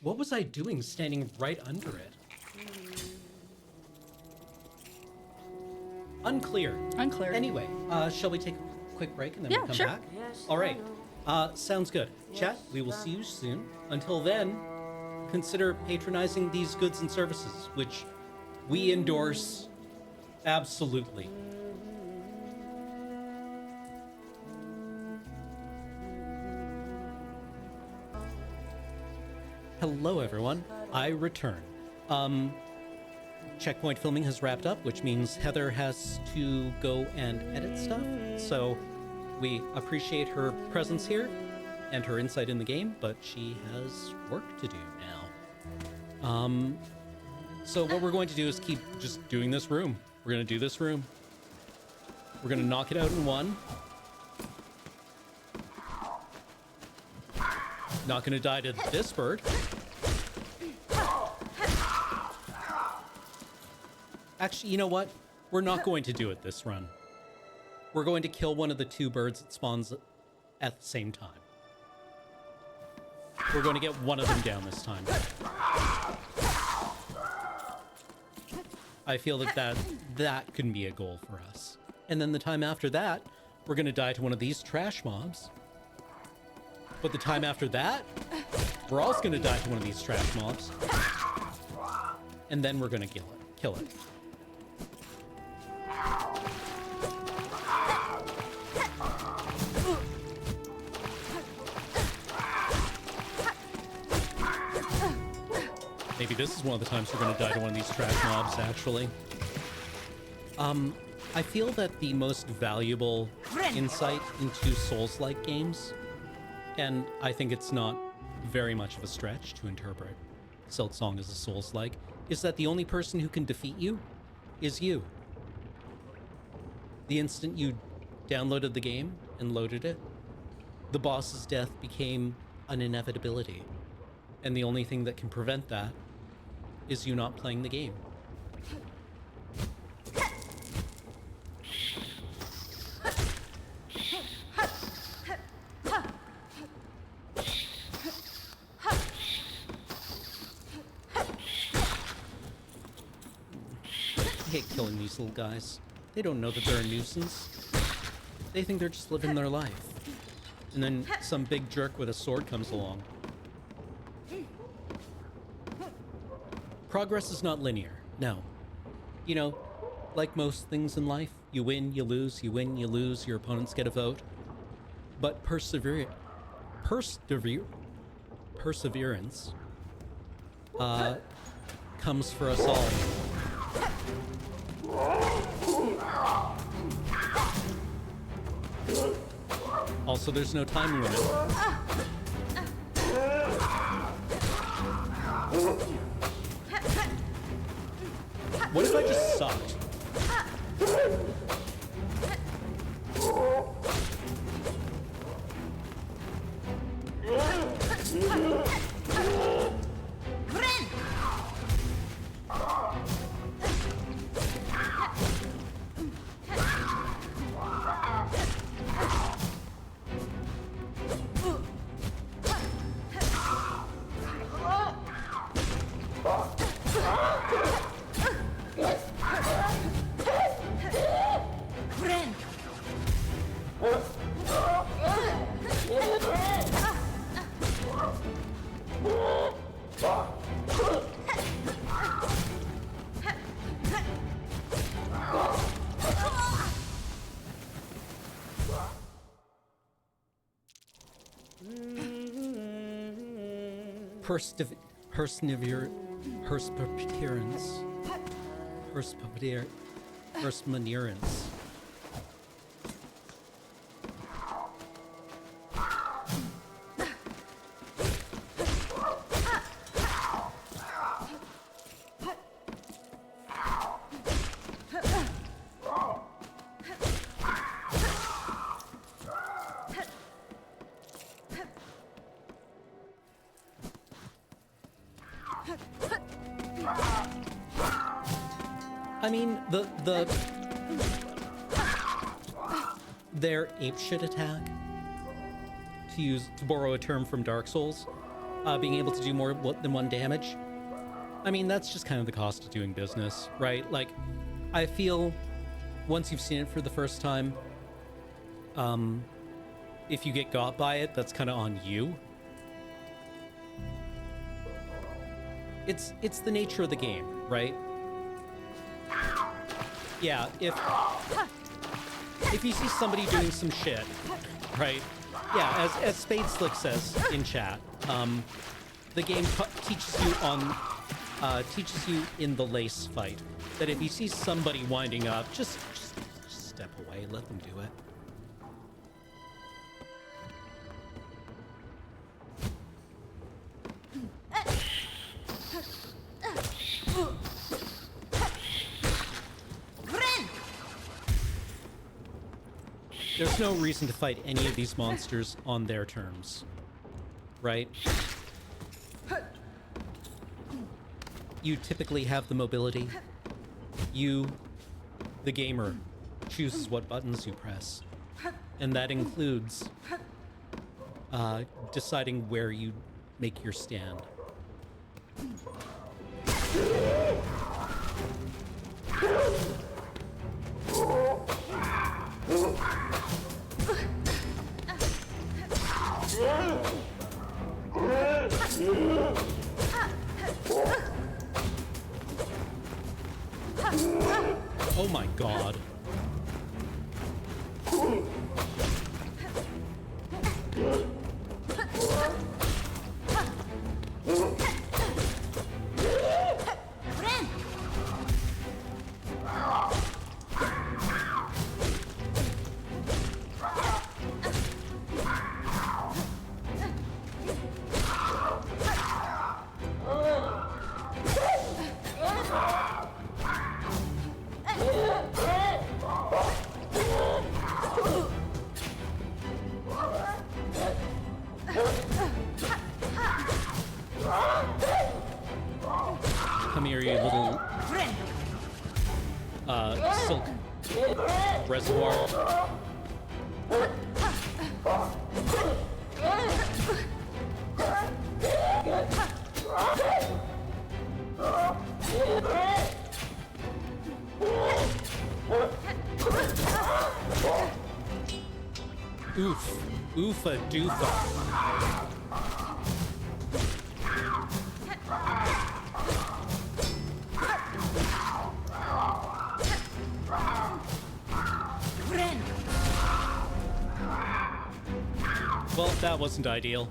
What was I doing standing right under it? Unclear. Unclear. Anyway, shall we take a quick break and then Yeah, we'll come sure. back? Yes, All right. I Sounds good. Chat, we will see you soon. Until then, consider patronizing these goods and services, which we endorse absolutely. Hello, everyone. I return. Checkpoint filming has wrapped up, which means Heather has to go and edit stuff. So we appreciate her presence here and her insight in the game, but she has work to do now. So what we're going to do is keep just doing this room. We're going to do this room. We're going to knock it out in one. Not going to die to this bird. Actually, you know what? We're not going to do it this run. We're going to kill one of the two birds that spawns at the same time. We're going to get one of them down this time. I feel that can be a goal for us. And then the time after that, we're going to die to one of these trash mobs. But the time after that, we're also going to die to one of these trash mobs. And then we're going to kill it. maybe this is one of the times we're going to die to one of these trash mobs, actually. I feel that the most valuable insight into Souls-like games, and I think it's not very much of a stretch to interpret Silksong as a Souls-like, is that the only person who can defeat you is you. The instant you downloaded the game and loaded it, the boss's death became an inevitability. And the only thing that can prevent that is you not playing the game. I hate killing these little guys. They don't know that they're a nuisance. They think they're just living their life. And then some big jerk with a sword comes along. Progress is not linear, no. You know, like most things in life, you win, you lose, you win, you lose, your opponents get a vote. But perseverance comes for us all. Also, there's no time limit. What if I just sucked? Perseverance. I mean, their apeshit attack, to borrow a term from Dark Souls, being able to do more than one damage. I mean, that's just kind of the cost of doing business, right? Like, I feel once you've seen it for the first time, if you get got by it, that's kind of on you. It's the nature of the game, right? Yeah, if you see somebody doing some shit, right? Yeah, as Spade Slick says in chat, the game teaches you in the lace fight that if you see somebody winding up, just step away, let them do it. There's no reason to fight any of these monsters on their terms, right? You typically have the mobility. You, the gamer, chooses what buttons you press. And that includes deciding where you make your stand. Oh my god. silk reservoir. Oof. Oofa doofa. Well, that wasn't ideal.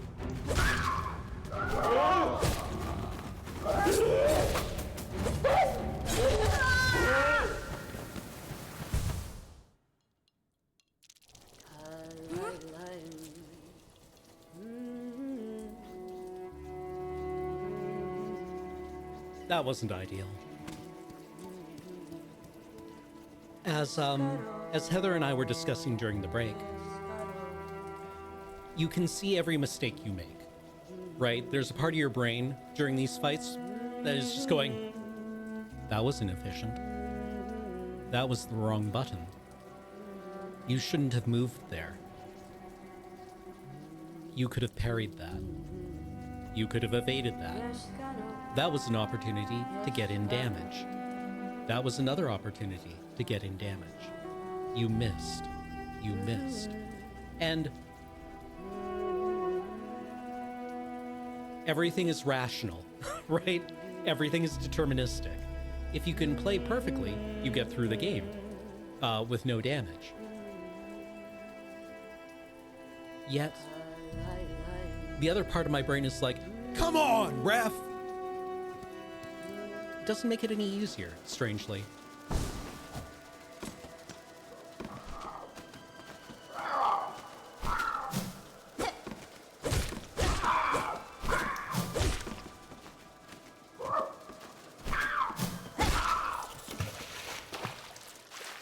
That wasn't ideal. As Heather and I were discussing during the break, you can see every mistake you make, right? There's a part of your brain during these fights that is just going, that was inefficient. That was the wrong button. You shouldn't have moved there. You could have parried that. You could have evaded that. That was an opportunity to get in damage. That was another opportunity to get in damage. You missed. You missed. And everything is rational, right? Everything is deterministic. If you can play perfectly, you get through the game with no damage. Yet, the other part of my brain is like, come on, ref! Doesn't make it any easier, strangely.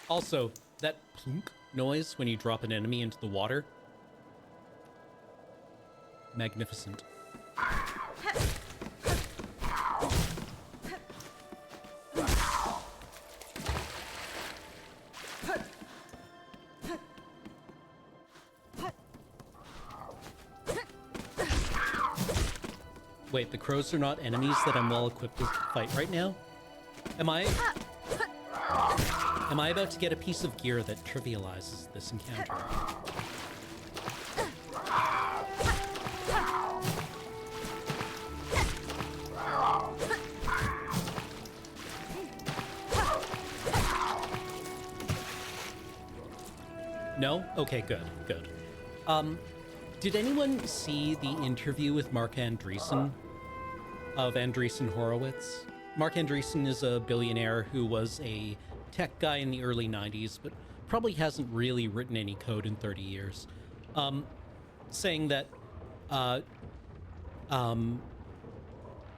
Also, that plunk noise when you drop an enemy into the water. Magnificent. Wait, the crows are not enemies that I'm well equipped to fight right now? Am I about to get a piece of gear that trivializes this encounter? No? Okay, good, good. Did anyone see the interview with Mark Andreessen of Andreessen Horowitz? Mark Andreessen is a billionaire who was a tech guy in the early 90s, but probably hasn't really written any code in 30 years. Saying that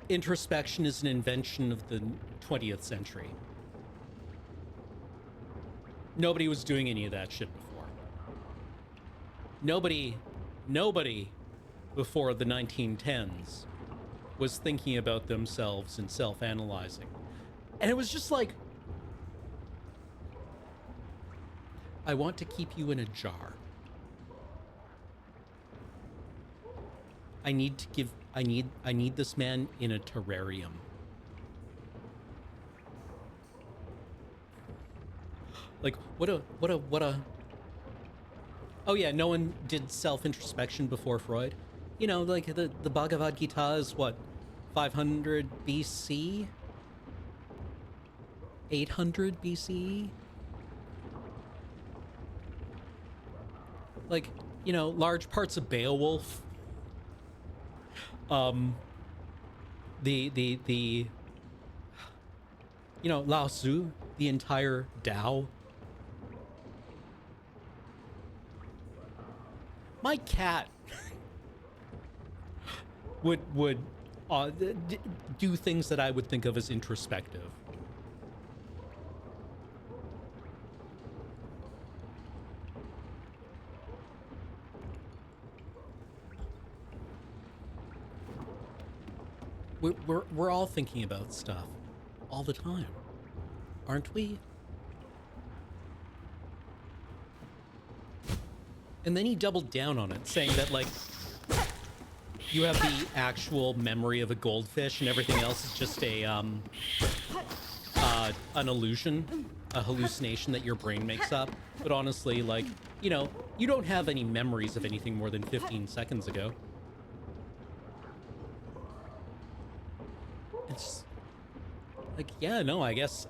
introspection is an invention of the 20th century. Nobody was doing any of that shit before. Nobody before the 1910s was thinking about themselves and self-analyzing. And it was just like, I want to keep you in a jar. I need this man in a terrarium. Like, what a... Oh yeah, no one did self-introspection before Freud. You know, like the Bhagavad Gita is what, 500 BC? 800 BC? Like, you know, large parts of Beowulf. You know, Lao Tzu, the entire Tao. My cat would do things that I would think of as introspective. We're all thinking about stuff all the time, aren't we? And then he doubled down on it, saying that, like, you have the actual memory of a goldfish and everything else is just a, an illusion, a hallucination that your brain makes up. But honestly, like, you know, you don't have any memories of anything more than 15 seconds ago. It's like, yeah, no, I guess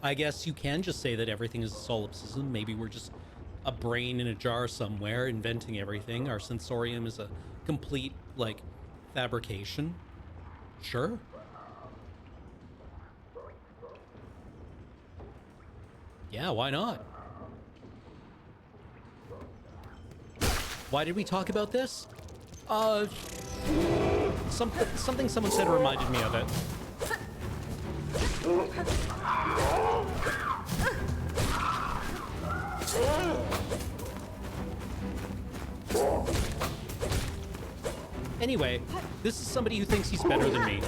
you can just say that everything is a solipsism. Maybe we're just a brain in a jar somewhere inventing everything. Our sensorium is a complete, like, fabrication. Sure. Yeah, why not? Why did we talk about this? Something someone said reminded me of it. Anyway, this is somebody who thinks he's better than me.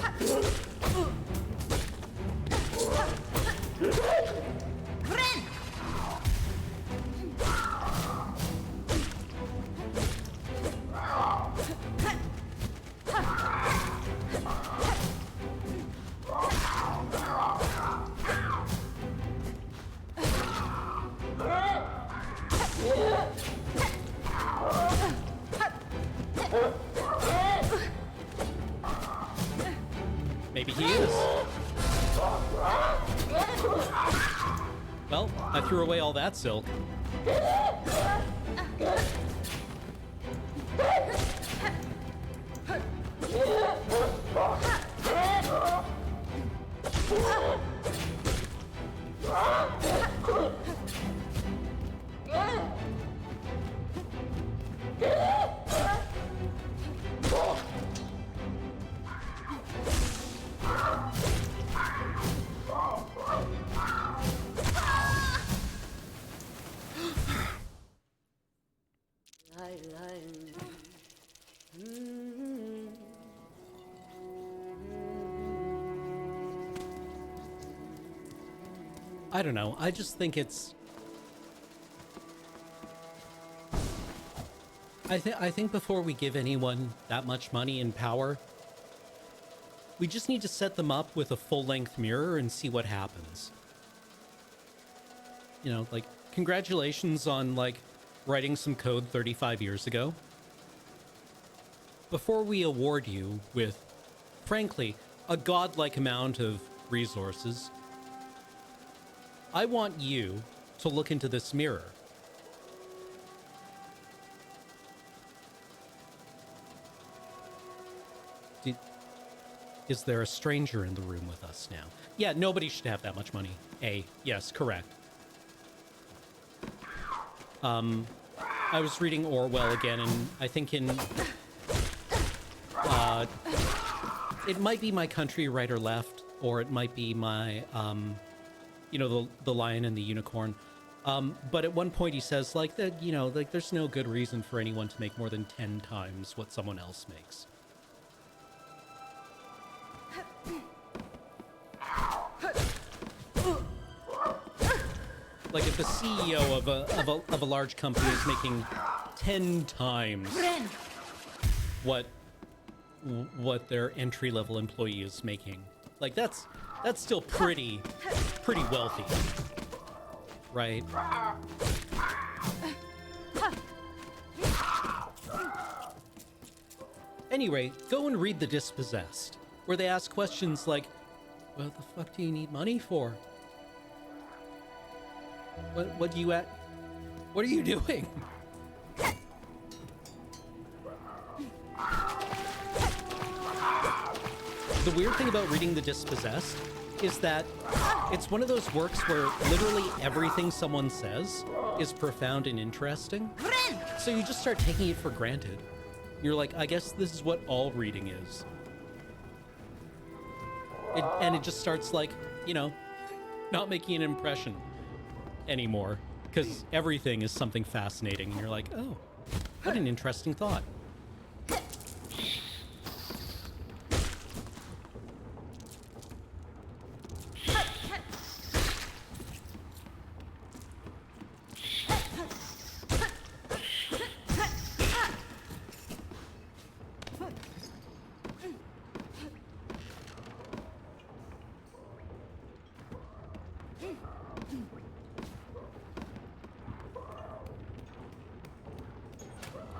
Maybe he is. Well, I threw away all that silk. I don't know. I just think it's... I think before we give anyone that much money and power, we just need to set them up with a full-length mirror and see what happens. You know, like, congratulations on, like, writing some code 35 years ago. Before we award you with, frankly, a godlike amount of resources, I want you to look into this mirror. Is there a stranger in the room with us now? Yeah, nobody should have that much money. Yes, correct. I was reading Orwell again, and I think in... it might be My Country, Right or Left, or it might be my, you know, the Lion and the Unicorn. But at one point he says, like, that, you know, like, there's no good reason for anyone to make more than 10 times what someone else makes. Like, if the CEO of a large company is making 10 times what their entry-level employee is making, like, that's still pretty wealthy, right? Anyway, go and read The Dispossessed, where they ask questions like, what the fuck do you need money for? What are you doing? The weird thing about reading The Dispossessed is that it's one of those works where literally everything someone says is profound and interesting. So you just start taking it for granted. You're like, I guess this is what all reading is. And it just starts, like, you know, not making an impression anymore, because everything is something fascinating, and you're like, oh, what an interesting thought.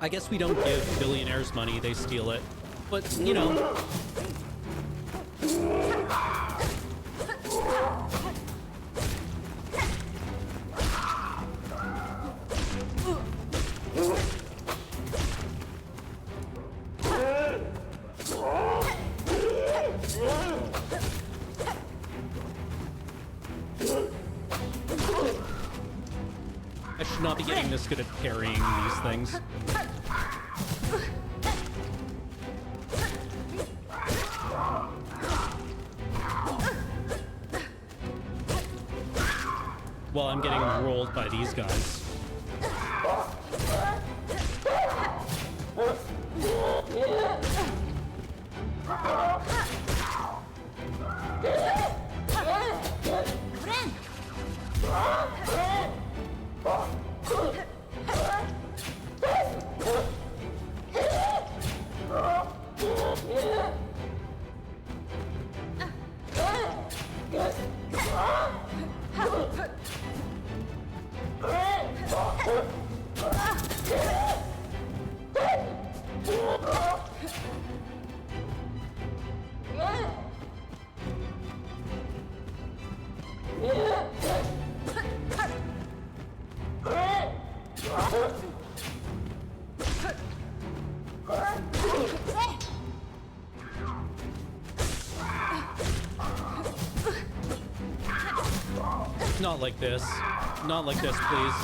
I guess we don't give billionaires money, they steal it. But, you know. I should not be getting this good at parrying these things. While I'm getting rolled by these guys. Not like this. Not like this, please.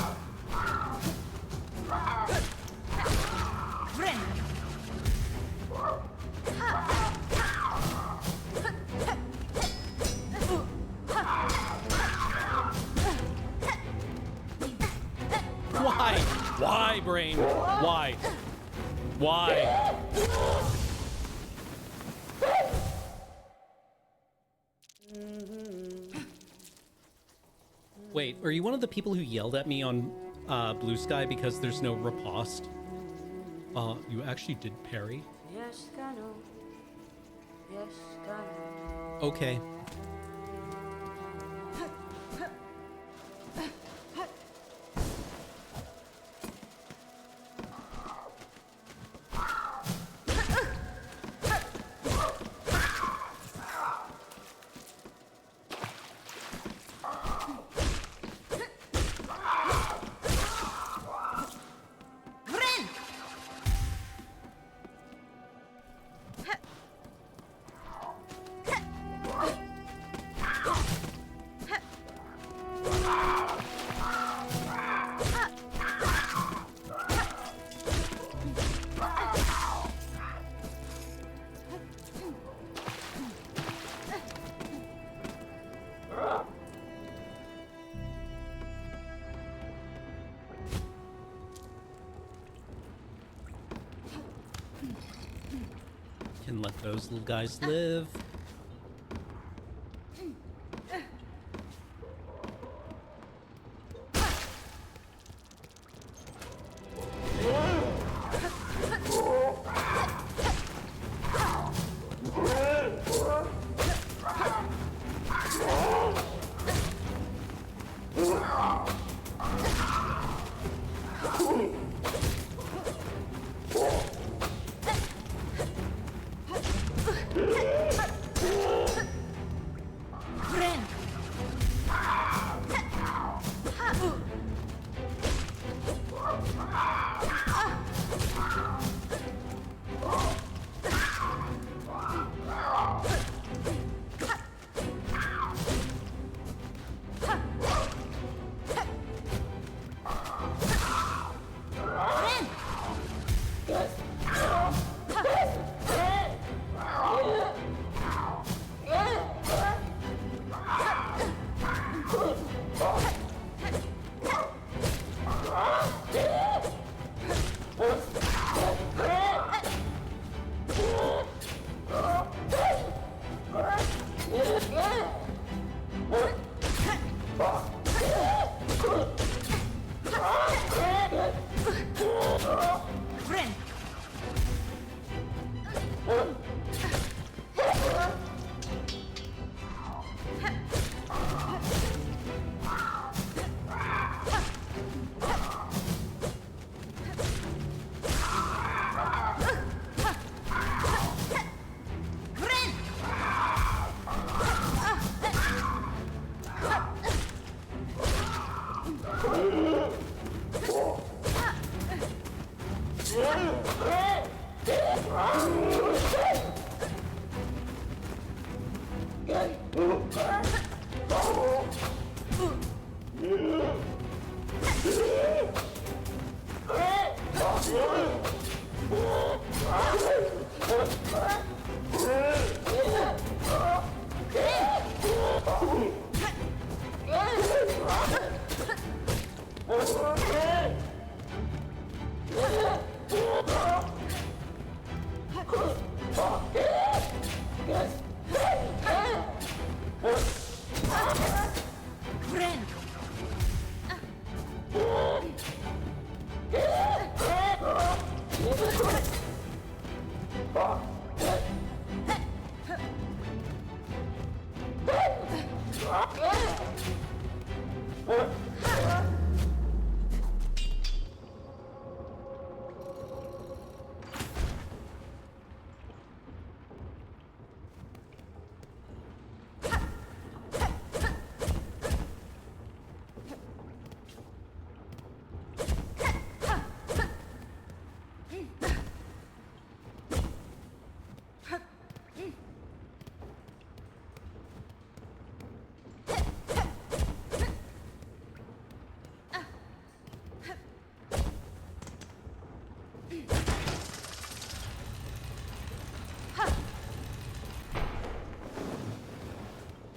Why? Why, brain? Why? Why? Wait, are you one of the people who yelled at me on Blue Sky because there's no riposte? You actually did parry? Yes, Gano. Yes, Gano. Okay. Can let those little guys live.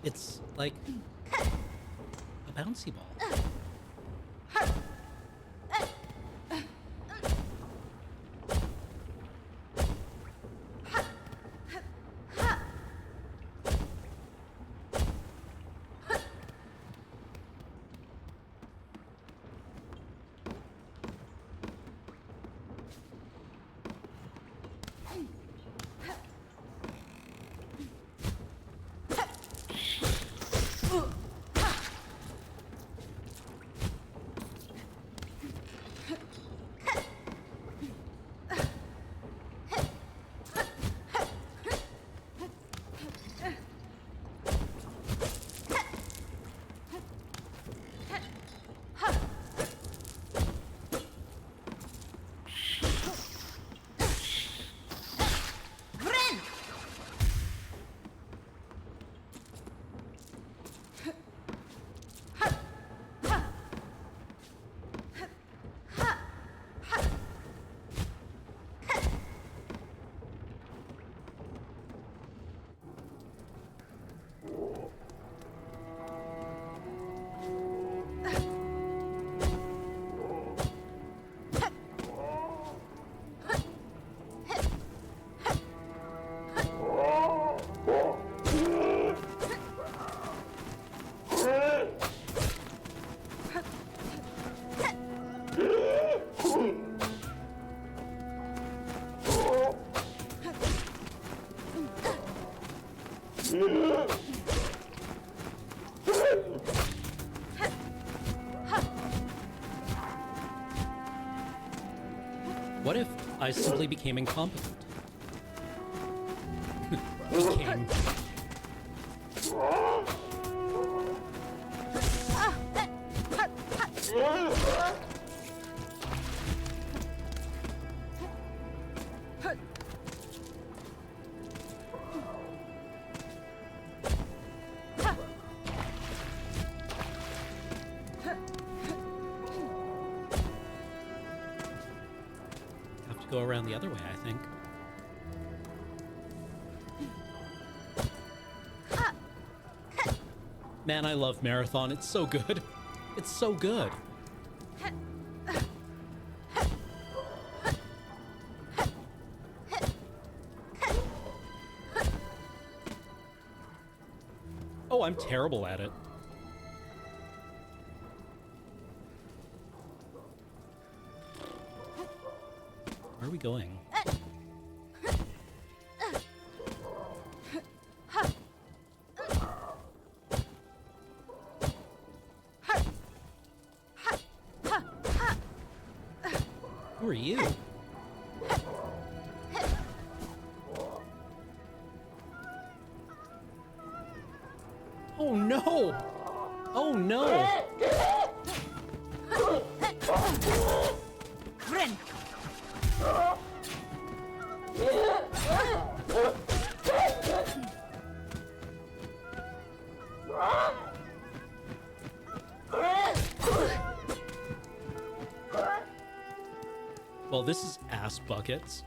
It's like a bouncy ball. What if I simply became incompetent? became... Have to go around the other way, I think. Man, I love Marathon. It's so good. It's so good. Oh, I'm terrible at it. Where are we going? Who are you? Oh no! Oh no! Ren! Well, this is ass buckets.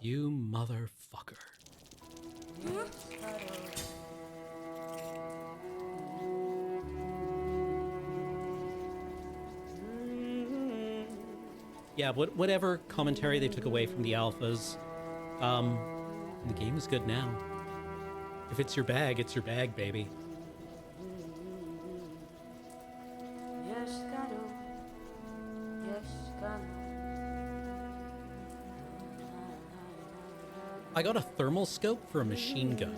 You motherfucker. Yeah, whatever commentary they took away from the alphas, the game is good now. If it's your bag, it's your bag, baby. I got a thermal scope for a machine gun.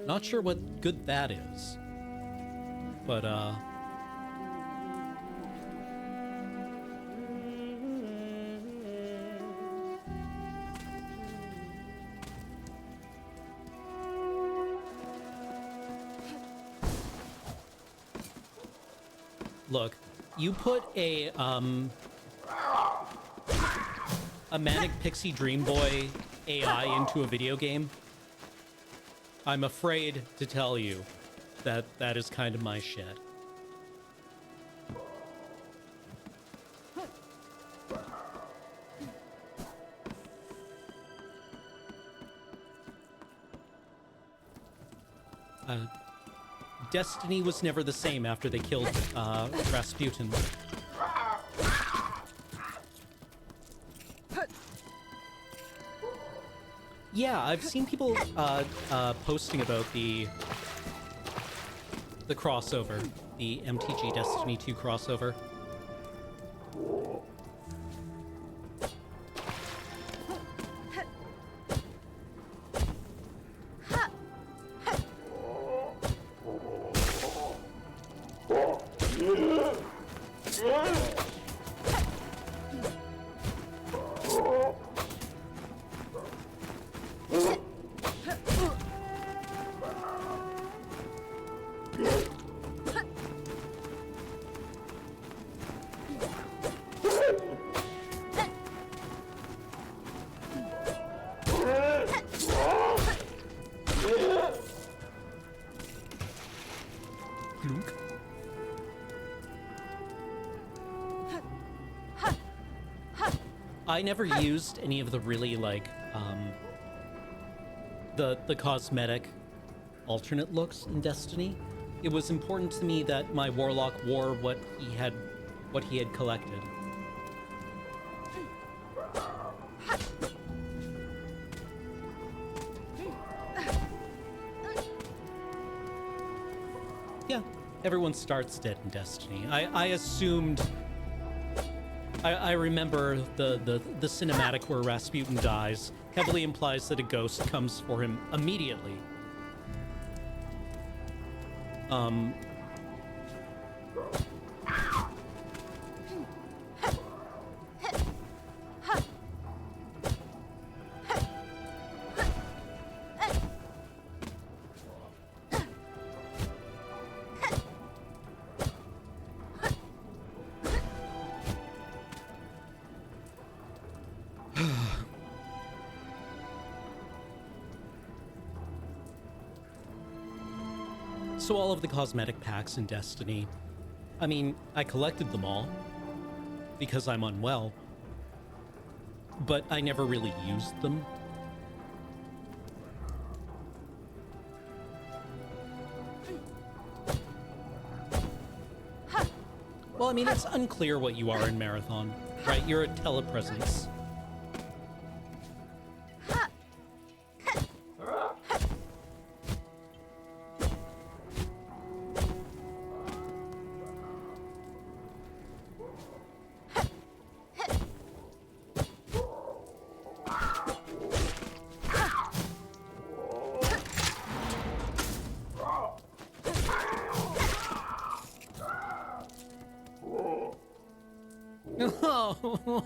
Not sure what good that is. But, look, you put a Manic Pixie Dream Boy AI into a video game, I'm afraid to tell you that that is kind of my shit. Destiny was never the same after they killed Rasputin. Yeah, I've seen people posting about the crossover, the MTG Destiny 2 crossover. I never used any of the really, like, the cosmetic alternate looks in Destiny. It was important to me that my warlock wore what he had collected. Yeah, everyone starts dead in Destiny. I assumed... I remember the cinematic where Rasputin dies heavily implies that a ghost comes for him immediately. So all of the cosmetic packs in Destiny, I mean, I collected them all because I'm unwell, but I never really used them. Well, I mean, it's unclear what you are in Marathon, right? You're a telepresence.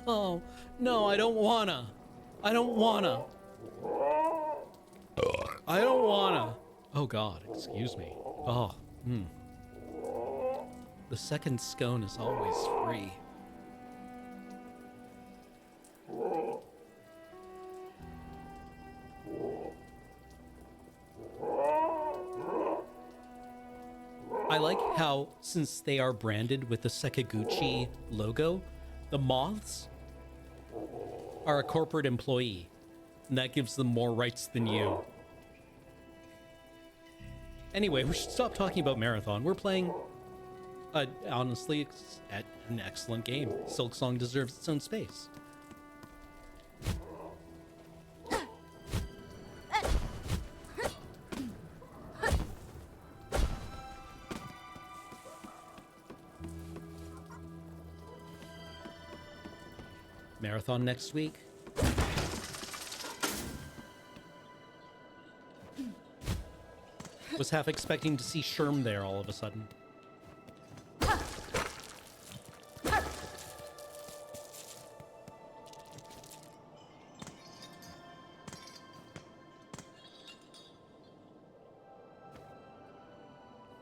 Oh, no, I don't wanna. I don't wanna. I don't wanna. Oh God, excuse me. Oh, The second scone is always free. I like how, since they are branded with the Sekiguchi logo, the moths are a corporate employee, and that gives them more rights than you. Anyway, we should stop talking about Marathon. We're playing, honestly, it's an excellent game. Silksong deserves its own space. Marathon next week. Was half expecting to see Sherm there all of a sudden.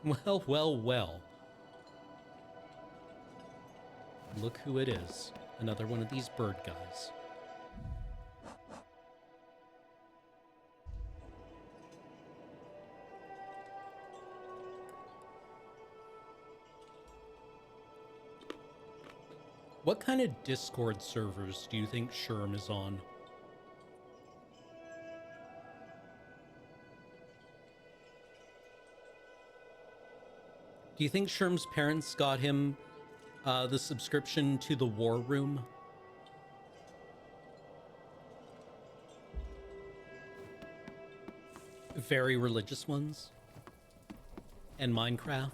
Well, well, well. Look who it is. Another one of these bird guys. What kind of Discord servers do you think Sherm is on? Do you think Sherm's parents got him the subscription to the War Room? Very religious ones? And Minecraft?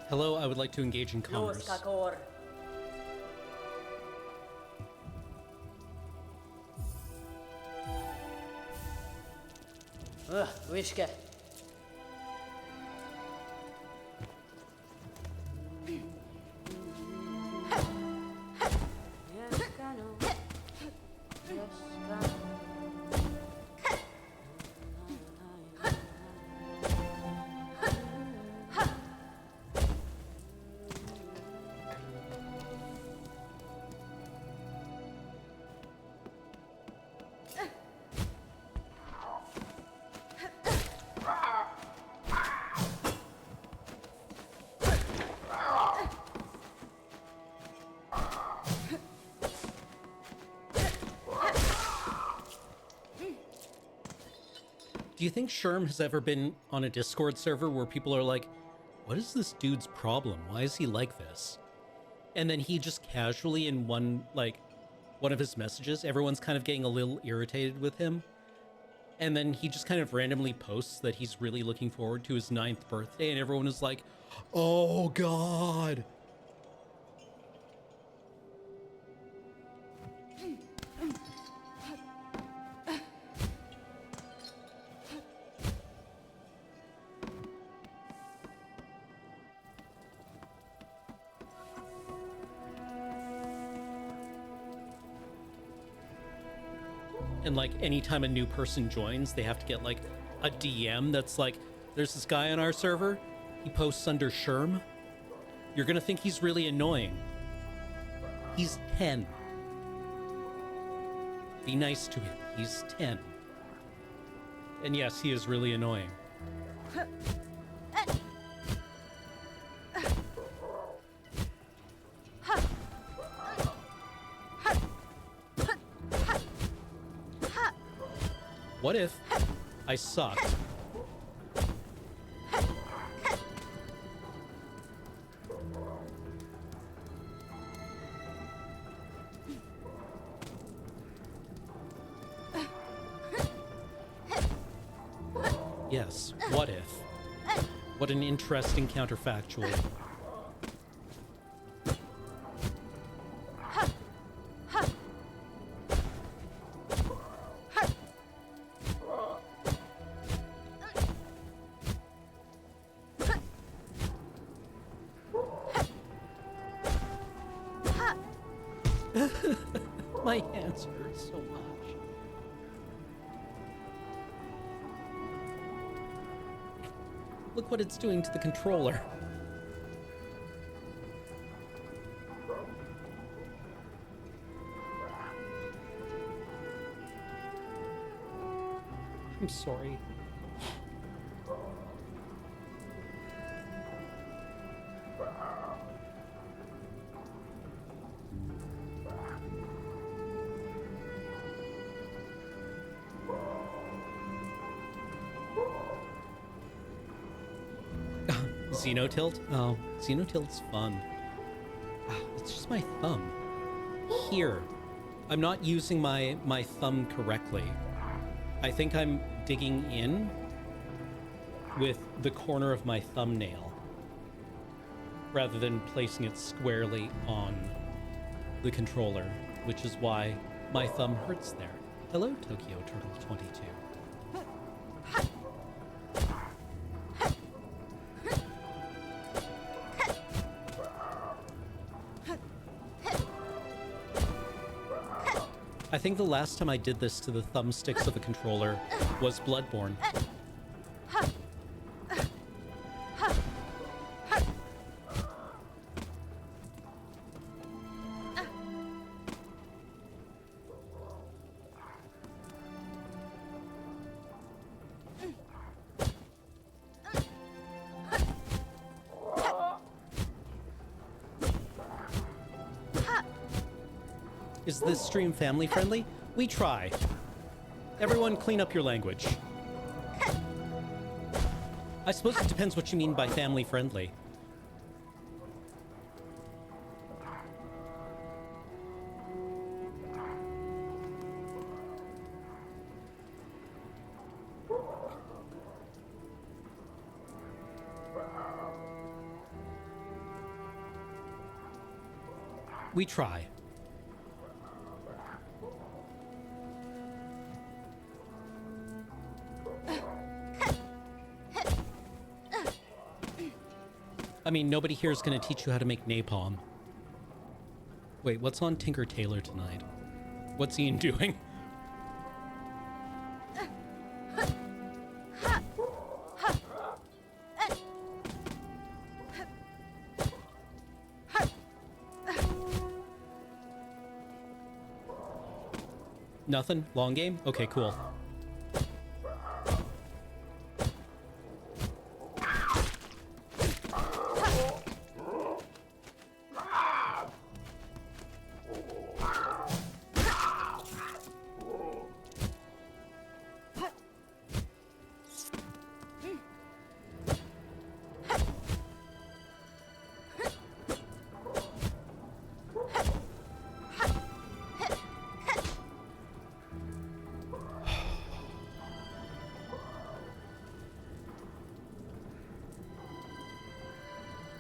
Hello, I would like to engage in commerce. Wishka. Do you think Sherm has ever been on a Discord server where people are like, what is this dude's problem? Why is he like this? And then he just casually in one of his messages, everyone's kind of getting a little irritated with him. And then he just kind of randomly posts that he's really looking forward to his 9th birthday. And everyone is like, oh God. And like anytime a new person joins, they have to get like a DM that's like, there's this guy on our server, he posts under Sherm. You're gonna think he's really annoying. He's 10. Be nice to him. He's 10. And yes, he is really annoying. What if I sucked? Yes, what if? What an interesting counterfactual. hands hurt so much. Look what it's doing to the controller. I'm sorry. Xenotilt? Oh, Xenotilt's fun. It's just my thumb. Here. I'm not using my thumb correctly. I think I'm digging in with the corner of my thumbnail rather than placing it squarely on the controller, which is why my thumb hurts there. Hello, Tokyo Turtle 22. I think the last time I did this to the thumbsticks of a controller was Bloodborne. Is this stream family friendly? We try. Everyone clean up your language. I suppose it depends what you mean by family friendly. We try. I mean, nobody here is going to teach you how to make napalm. Wait, what's on Tinker Tailor tonight? What's Ian doing? Nothing? Long game? Okay, cool.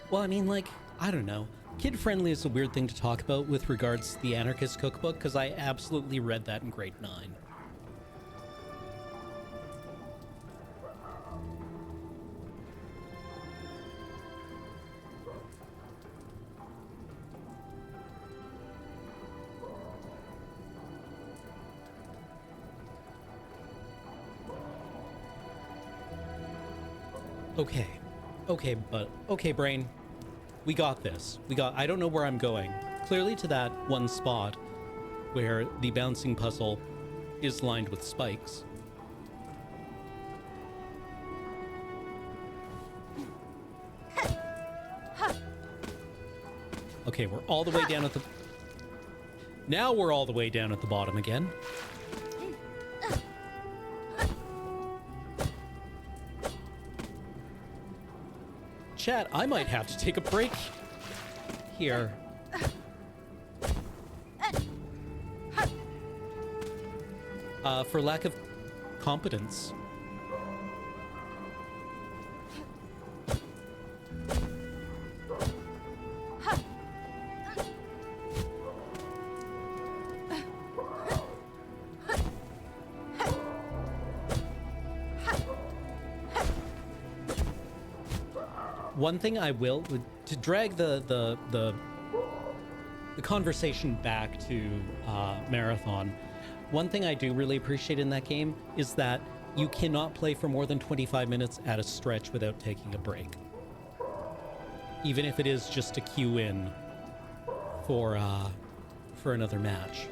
Well, I mean, like, I don't know. Kid-friendly is a weird thing to talk about with regards to the Anarchist Cookbook, because I absolutely read that in grade 9. Okay, brain. We got this. I don't know where I'm going. Clearly to that one spot where the bouncing puzzle is lined with spikes. Okay, we're all the way down at the... Now we're all the way down at the bottom again. Chat, I might have to take a break here. For lack of competence. One thing I will to drag the the conversation back to Marathon, one thing I do really appreciate in that game is that you cannot play for more than 25 minutes at a stretch without taking a break. Even if it is just to queue in for another match.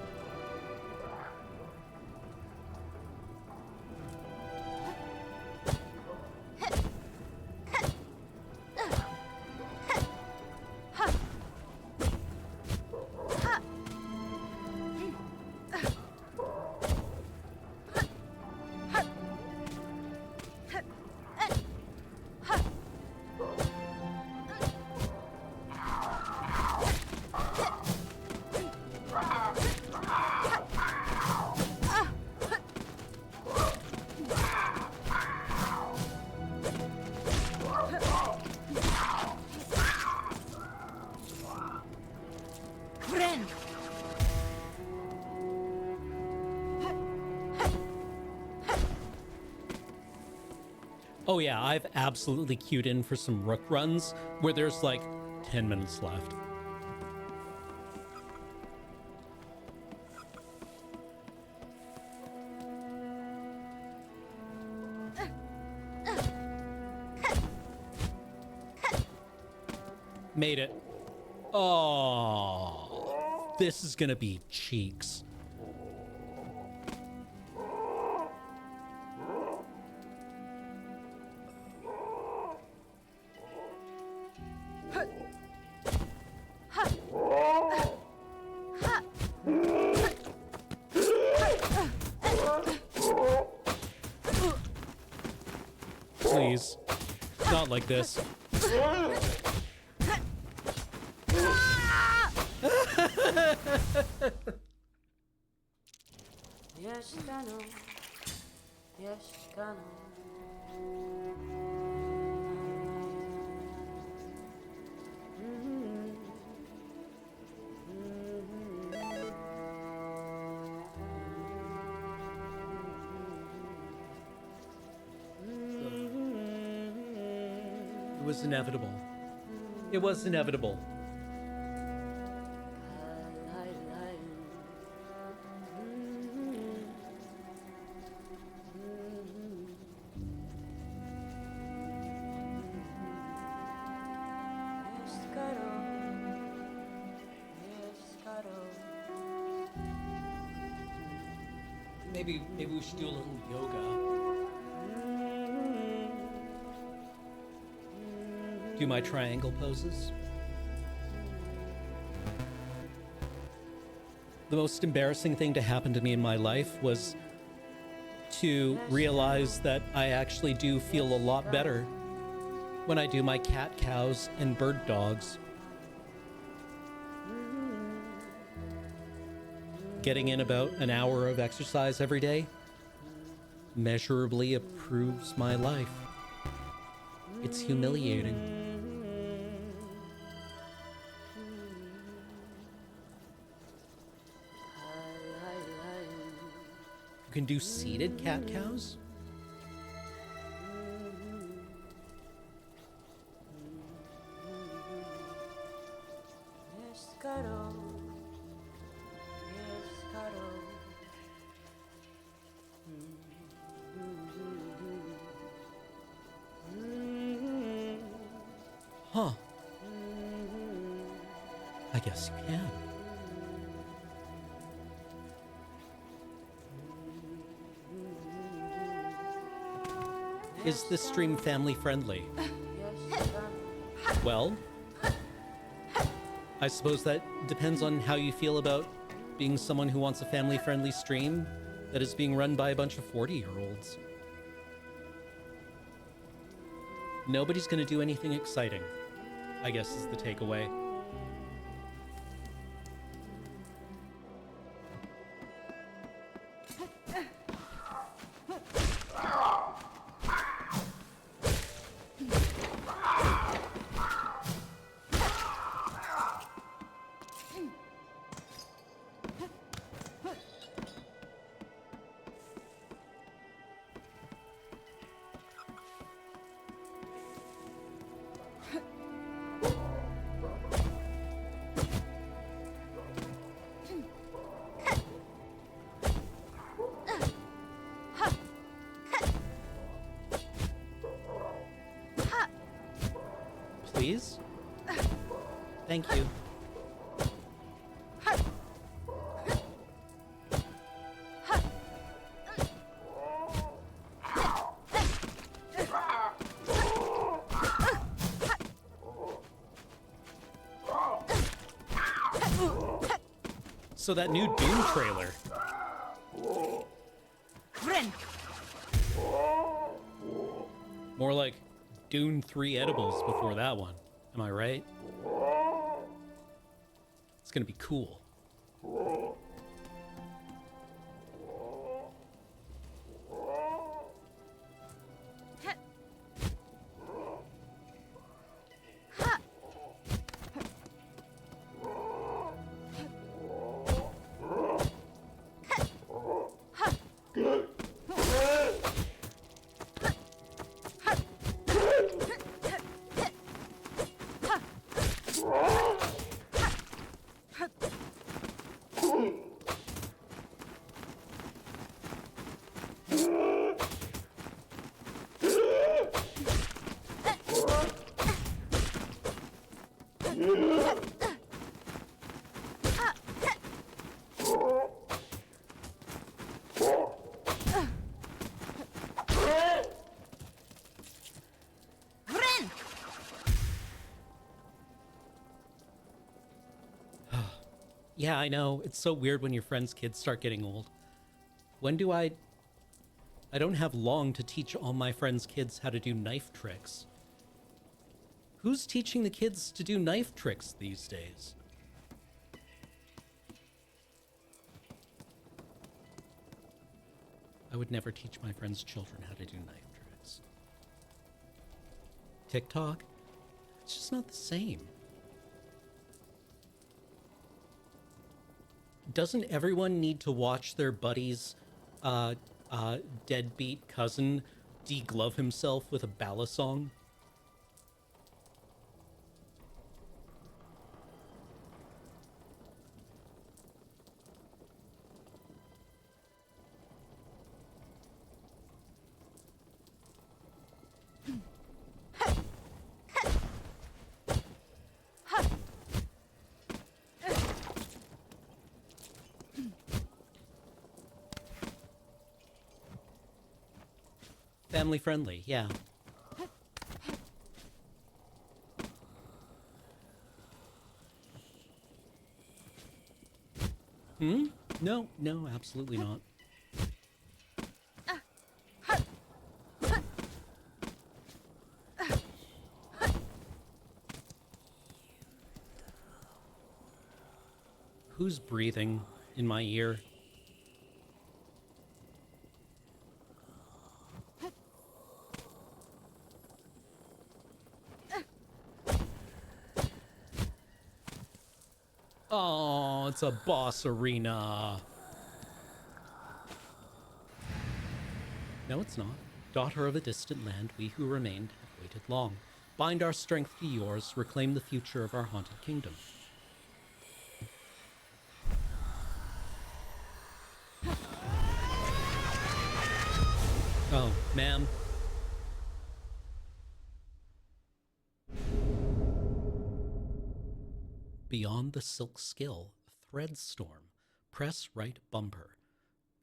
Oh yeah, I've absolutely queued in for some rook runs where there's like 10 minutes left. Made it. Oh, this is gonna be cheeks. Please, not like this. Yes, I know. Yes, I know. It was inevitable. It was inevitable. Maybe we should do a little yoga. Do my triangle poses. The most embarrassing thing to happen to me in my life was to realize that I actually do feel a lot better when I do my cat cows and bird dogs. Getting in about an hour of exercise every day measurably improves my life. It's humiliating. You can do seated cat cows? Yes, Caro. Yes, Caro. Huh. I guess you can. Is this stream family friendly? Well, I suppose that depends on how you feel about being someone who wants a family friendly stream that is being run by a bunch of 40-year-olds. Nobody's gonna do anything exciting, I guess is the takeaway. please. Thank you. So that new Doom trailer. Ren. More like Dune 3 edibles before that one. Am I right? It's gonna be cool. Yeah, I know. It's so weird when your friends' kids start getting old. When do I don't have long to teach all my friends' kids how to do knife tricks. Who's teaching the kids to do knife tricks these days? I would never teach my friends' children how to do knife tricks. TikTok? It's just not the same. Doesn't everyone need to watch their buddy's deadbeat cousin deglove himself with a balisong? Family friendly, yeah. No, absolutely not. Who's breathing in my ear? Oh, it's a boss arena. No, it's not. Daughter of a distant land, we who remained have waited long. Bind our strength to yours, reclaim the future of our haunted kingdom. Oh, ma'am. Beyond the silk skill, thread storm. Press right bumper.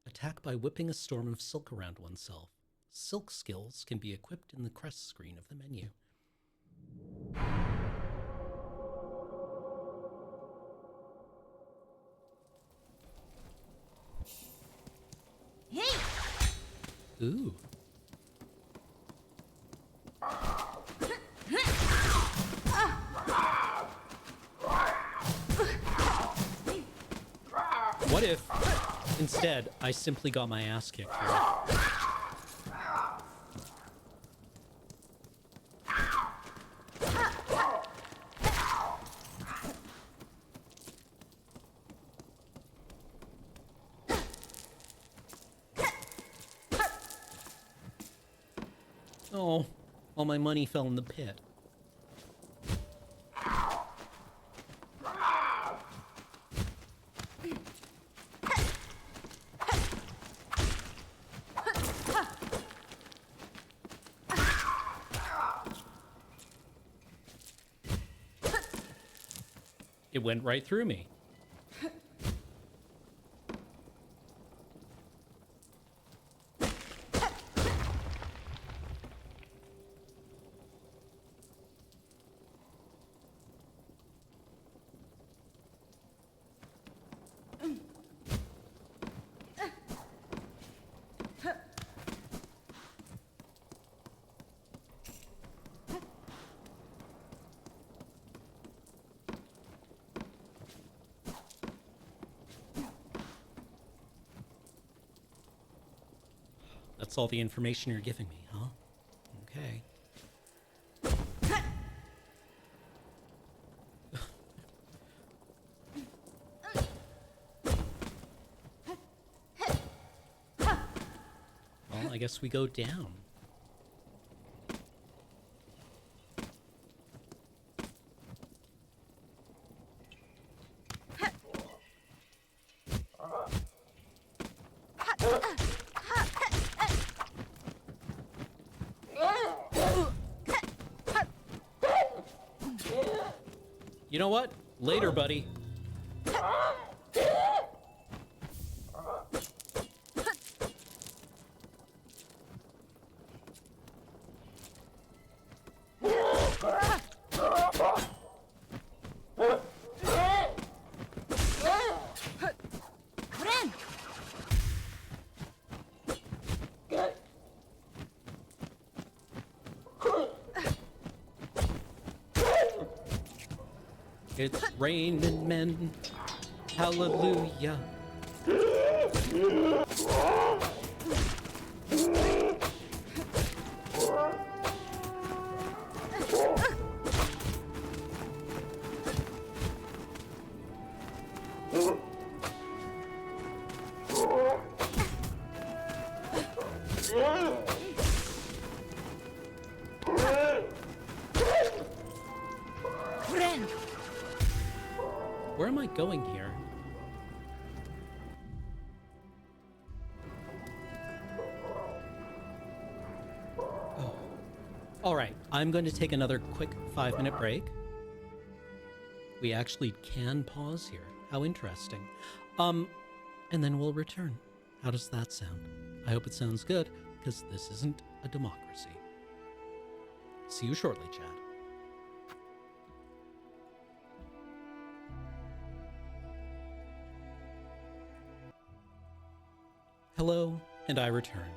Attack by whipping a storm of silk around oneself. Silk skills can be equipped in the crest screen of the menu. Hey! Ooh. What if, instead, I simply got my ass kicked here? Oh, all my money fell in the pit. It went right through me. That's all the information you're giving me, huh? Okay. Well, I guess we go down. You know what? Later, buddy. It's raining men. Hallelujah. Where am I going here? Oh. All right, I'm going to take another quick 5-minute break. We actually can pause here. How interesting. And then we'll return. How does that sound? I hope it sounds good, because this isn't a democracy. See you shortly, Chad. Hello, and I return.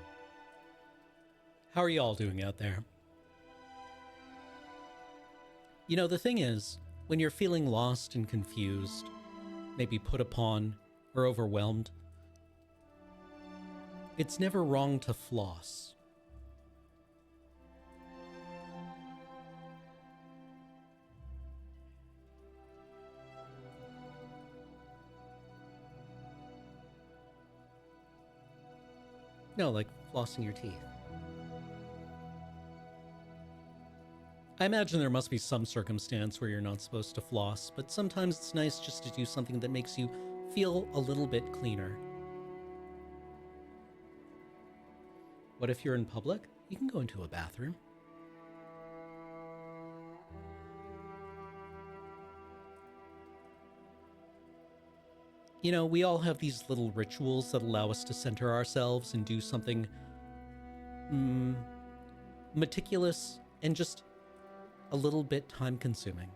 How are you all doing out there? You know, the thing is, when you're feeling lost and confused, maybe put upon or overwhelmed, it's never wrong to floss. No, like flossing your teeth. I imagine there must be some circumstance where you're not supposed to floss, but sometimes it's nice just to do something that makes you feel a little bit cleaner. What if you're in public? You can go into a bathroom. You know, we all have these little rituals that allow us to center ourselves and do something meticulous and just a little bit time-consuming.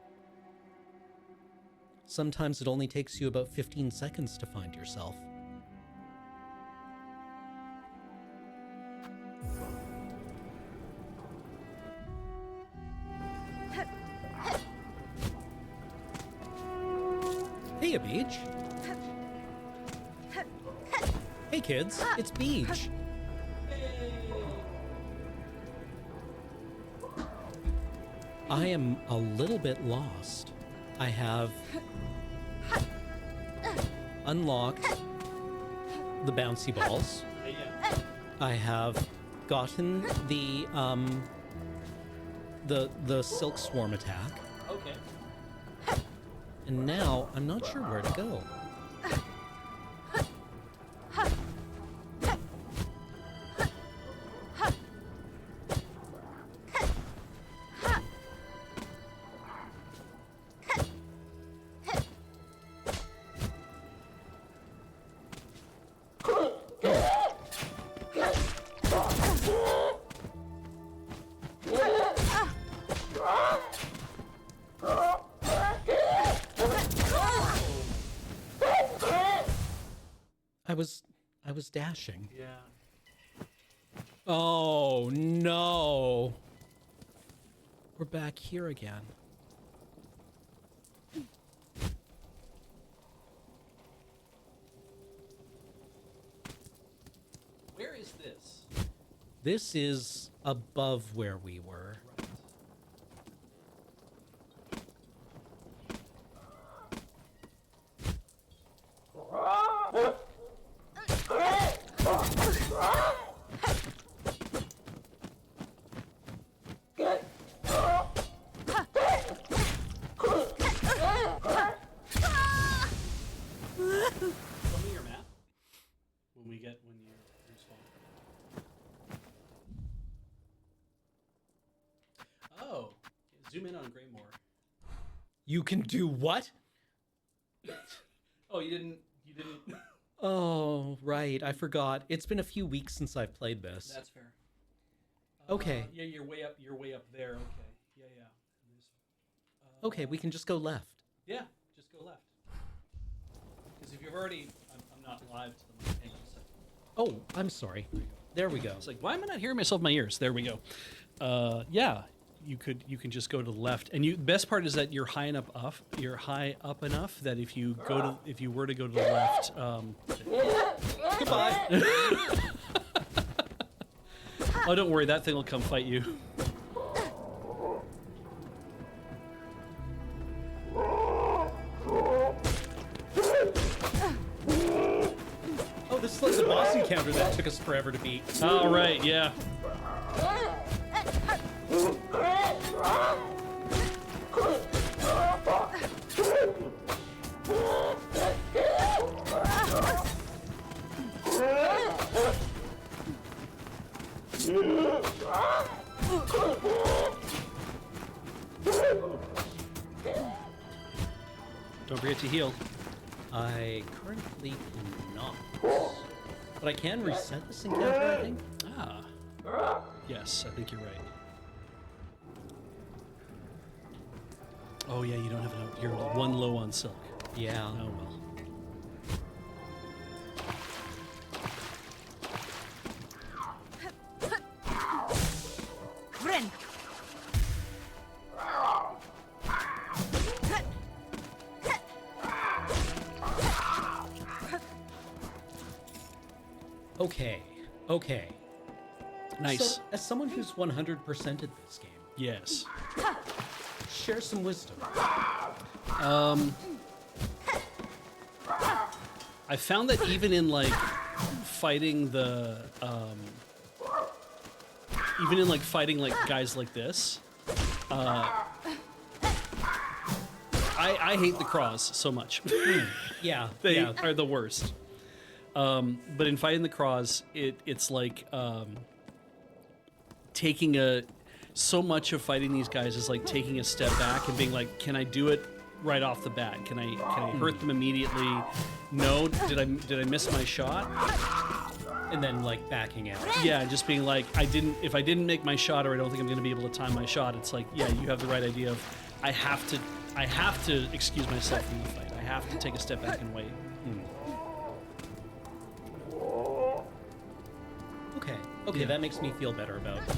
Sometimes it only takes you about 15 seconds to find yourself. Hey, Beach. Hey, kids, it's Beach. I am a little bit lost. I have unlocked the bouncy balls. I have gotten the silk swarm attack. Okay. And now I'm not sure where to go. was dashing. Yeah. Oh no. We're back here again. Where is this? This is above where we were. Show me your map. When you respawn. Oh, zoom in on Greymore. You can do what? Oh, you didn't. Oh, right. I forgot. It's been a few weeks since I've played this. That's fair. Okay. Yeah, you're way up. You're way up there. Okay. Yeah. There's, Okay, we can just go left. Yeah, just go left. Because if you've already, I'm not live to the mic. Hang on a second. Oh, I'm sorry. There we go. It's like, why am I not hearing myself in my ears? There we go. Yeah, you can just go to the left, and the best part is that you're high up enough that if you were to go to the left, Goodbye. oh, don't worry, that thing will come fight you. Oh, this is like the boss encounter that took us forever to beat. Oh, right, yeah. Don't forget to heal. I currently cannot. But I can reset this encounter, I think. Ah. Yes, I think you're right. Oh yeah, you don't have enough. You're one low on silk. Yeah. Oh well. Okay. Nice. So, as someone who's 100%ed this game, Yes. share some wisdom. I found that even in like fighting the even in like fighting like guys like this, I hate the craws so much. Yeah. They yeah. are the worst. But in fighting the craws, it's like taking so much of fighting these guys is like taking a step back and being like, can I do it right off the bat? Can I hurt them immediately? No, did I miss my shot? And then, like, backing out. Yeah, just being like, if I didn't make my shot, or I don't think I'm going to be able to time my shot. It's like, yeah, you have the right idea of, I have to excuse myself from the fight. I have to take a step back and wait. Okay, Yeah. that makes me feel better about it.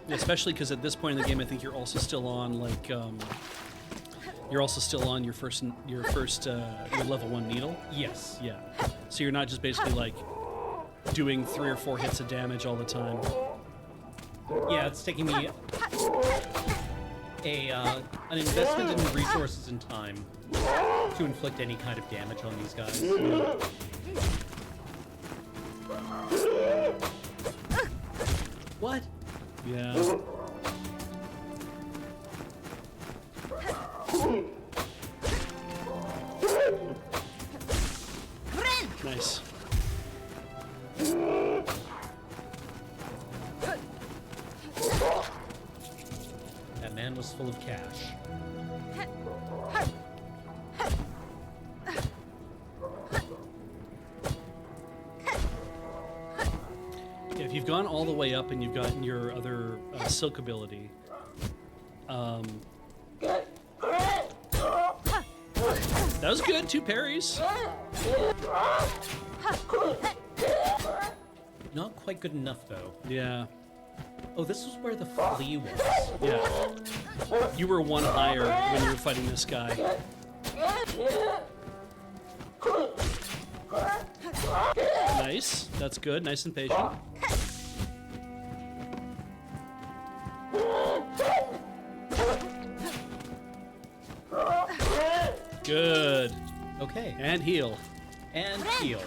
Especially because at this point in the game, I think you're also still on like you're also still on your first your level 1 needle. Yes. Yeah. So you're not just basically like doing 3 or 4 hits of damage all the time. Yeah, it's taking me an investment in resources and time to inflict any kind of damage on these guys. What? Yeah. Nice. That man was full of cash. Yeah, if you've gone all the way up and you've gotten your other silk ability, That was good. 2 parries. Not quite good enough, though. Yeah. Oh, this was where the flea was. Yeah. You were 1 higher when you were fighting this guy. Nice. That's good. Nice and patient. Good. Okay. And heal. And heal.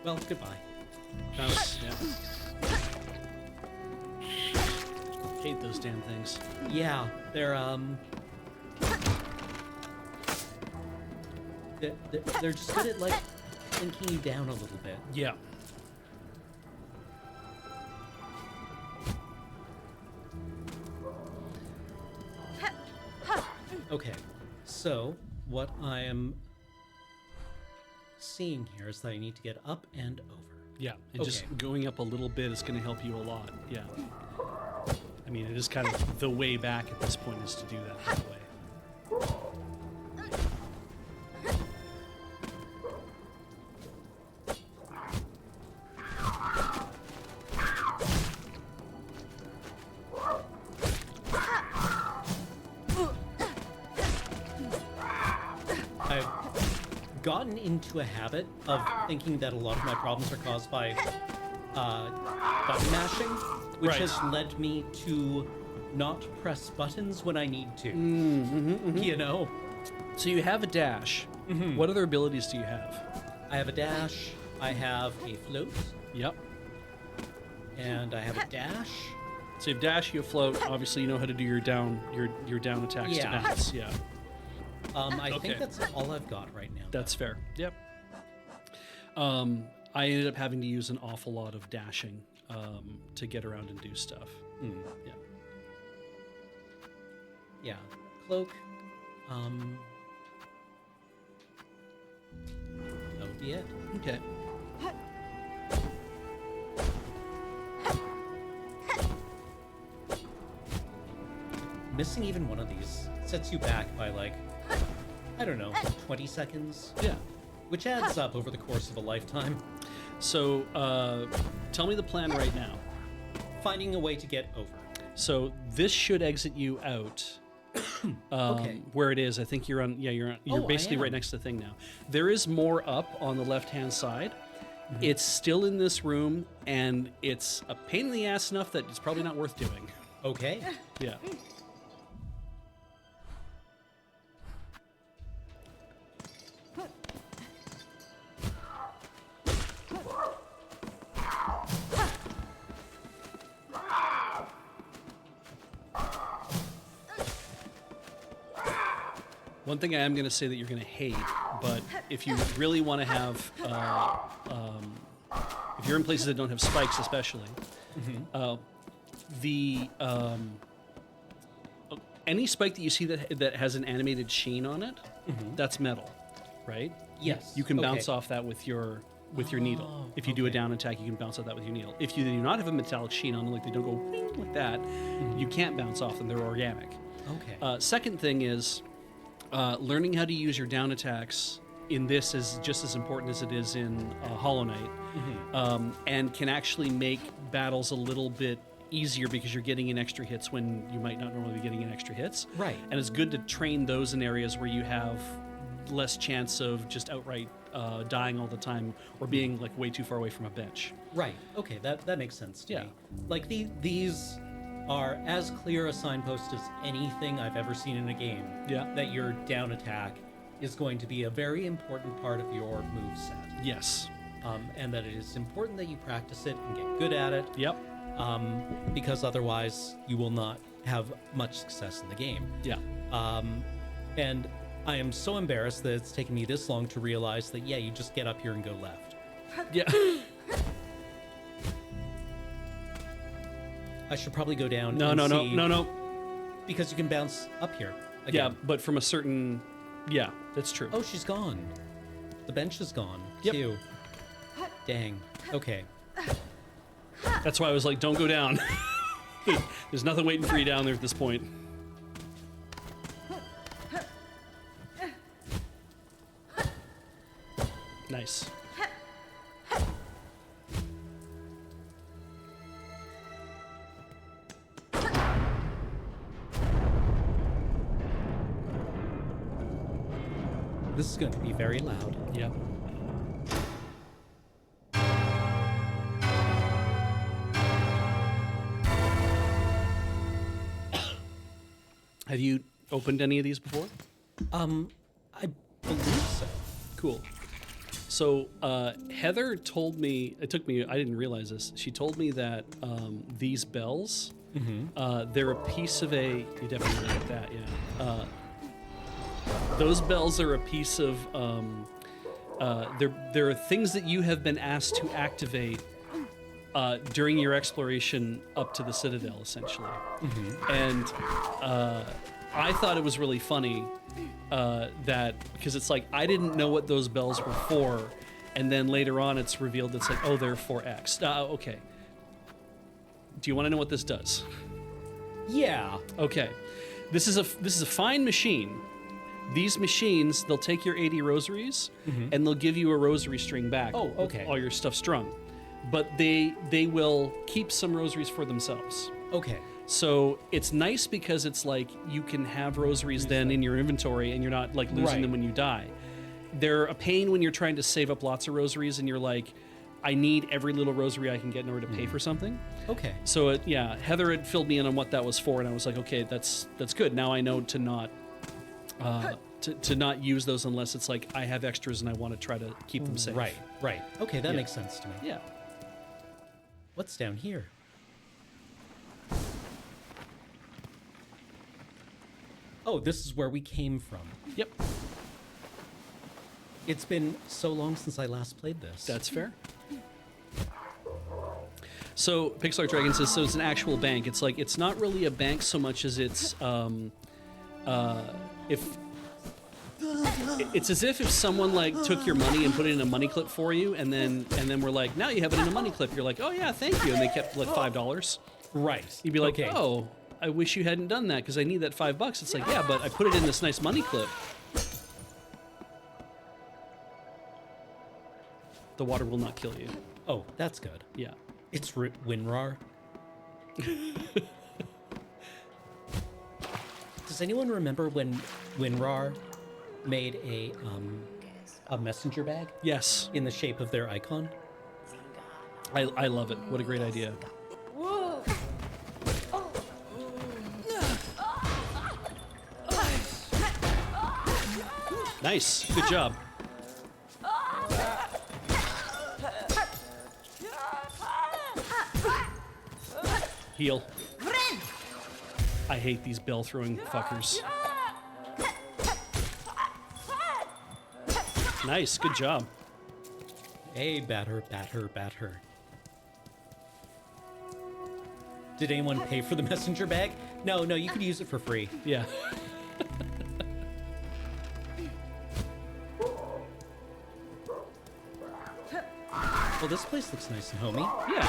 Well, goodbye. That was, yeah. Hate those damn things. Yeah, they're they're just good at like thinking you down a little bit. Yeah. Okay, so what I am seeing here is that I need to get up and over. Yeah, and just Okay. going up a little bit is going to help you a lot. Yeah. I mean, it is kind of the way back at this point is to do that way. I've gotten into a habit of thinking that a lot of my problems are caused by button mashing, which Right. has led me to not press buttons when I need to. You know? So you have a dash. What other abilities do you have? I have a dash, I have a float, Yep. and I have a dash. So you have dash, you have float. Obviously, you know how to do your down attacks Yeah. to bounce. Yeah, I Okay. think that's all I've got right now. that's fair. Yep. I ended up having to use an awful lot of dashing to get around and do stuff. Yeah. Yeah. Cloak. That would be it. Okay. Missing even one of these sets you back by like, I don't know, 20 seconds, Yeah. which adds up over the course of a lifetime. So tell me the plan right now. Finding a way to get over. So this should exit you out. Okay. Where it is, I think you're on. Yeah, you're Oh, I basically right am. next to the thing now. There is more up on the left-hand side. It's still in this room, and it's a pain in the ass enough that it's probably not worth doing. Okay. Yeah. One thing I am going to say that you're going to hate, but if you really want to have, if you're in places that don't have spikes, especially, the any spike that you see that has an animated sheen on it, that's metal, right? Yes. You can bounce Okay. off that with your needle. If you do a okay. down attack, you can bounce off that with your needle. If you do not have a metallic sheen on them, like they don't go ping like that, you can't bounce off them. They're organic. Okay. Second thing is learning how to use your down attacks in this is just as important as it is in Hollow Knight, and can actually make battles a little bit easier because you're getting in extra hits when you might not normally be getting in extra hits. Right. And it's good to train those in areas where you have less chance of just outright dying all the time or being like way too far away from a bench. Right. Okay. That makes sense to Yeah. me. Like these are as clear a signpost as anything I've ever seen in a game. Yeah. That your down attack is going to be a very important part of your moveset. Yes. And that it is important that you practice it and get good at it. Yep. Because otherwise you will not have much success in the game. Yeah. And I am so embarrassed that it's taken me this long to realize that, yeah, you just get up here and go left. Yeah. I should probably go down No, and no, no, see, no, no. because you can bounce up here Yeah, again. but from a certain, yeah, That's true. Oh, she's gone. The bench is gone. Yep. Phew. Dang. Okay. That's why I was like, don't go down. There's nothing waiting for you down there at this point. Nice. This is going to be very loud. Yeah. Have you opened any of these before? I believe so. Cool. So Heather told me, I didn't realize this. She told me that these bells, they're a piece of you definitely like that, yeah. Those bells are a piece of, there are things that you have been asked to activate during your exploration up to the Citadel, essentially. And I thought it was really funny that, because it's like, I didn't know what those bells were for, and then later on it's revealed it's like, oh, they're for X. Okay. Do you want to know what this does? Yeah. Okay. This is a fine machine. These machines, they'll take your 80 rosaries and they'll give you a rosary string back. Oh, okay. With all your stuff strung. But they will keep some rosaries for themselves. Okay. So it's nice because it's like you can have rosaries then in your inventory and you're not like losing them when you die. They're a pain when you're trying to save up lots of rosaries and you're like, I need every little rosary I can get in order to pay for something. Okay. So Heather had filled me in on what that was for, and I was like, okay, that's good. Now I know to not to not use those unless it's like I have extras and I want to try to keep them safe. Right. Okay, that makes sense to me. Yeah. What's down here? Oh, this is where we came from. Yep. It's been so long since I last played this. That's fair. So Pixar Dragon says, so it's an actual bank. It's like, it's not really a bank so much as it's it's as if someone like took your money and put it in a money clip for you, and then we're like, now you have it in a money clip. You're like, oh yeah, thank you, and they kept like $5. Right. You'd be like, okay. oh, I wish you hadn't done that because I need that $5. It's like, yeah, but I put it in this nice money clip. The water will not kill you. Oh, that's good. Yeah. It's WinRAR. Does anyone remember when WinRAR made a messenger bag Yes. in the shape of their icon? I love it. What a great idea. Nice. Good job. Heal. I hate these bell throwing fuckers. Nice. Good job. Hey, bat her. Did anyone pay for the messenger bag? No, you could use it for free. Yeah. Well, this place looks nice and homey. Yeah.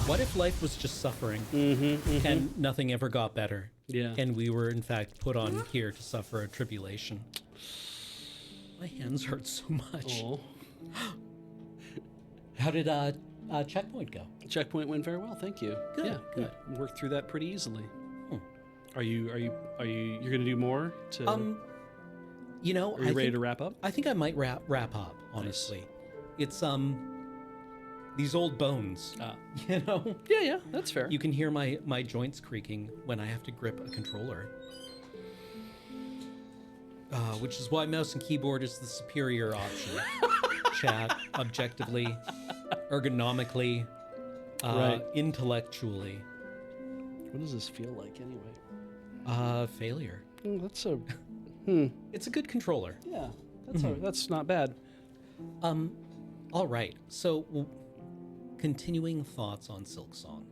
What if life was just suffering and nothing ever got better? Yeah. And we were, in fact, put on here to suffer a tribulation. My hands hurt so much. Oh. How did checkpoint go? Checkpoint went very well, thank you. Good, Yeah, good. We worked through that pretty easily. Hmm. Are you you're gonna do more to You know, are you ready to wrap up? I think I might wrap up, honestly. It's these old bones. You know? Yeah, that's fair. You can hear my joints creaking when I have to grip a controller. Which is why mouse and keyboard is the superior option. Chat, objectively, ergonomically, Right. intellectually. What does this feel like anyway? Failure. That's a It's a good controller. yeah. That's not bad. All right. So, continuing thoughts on Silksong.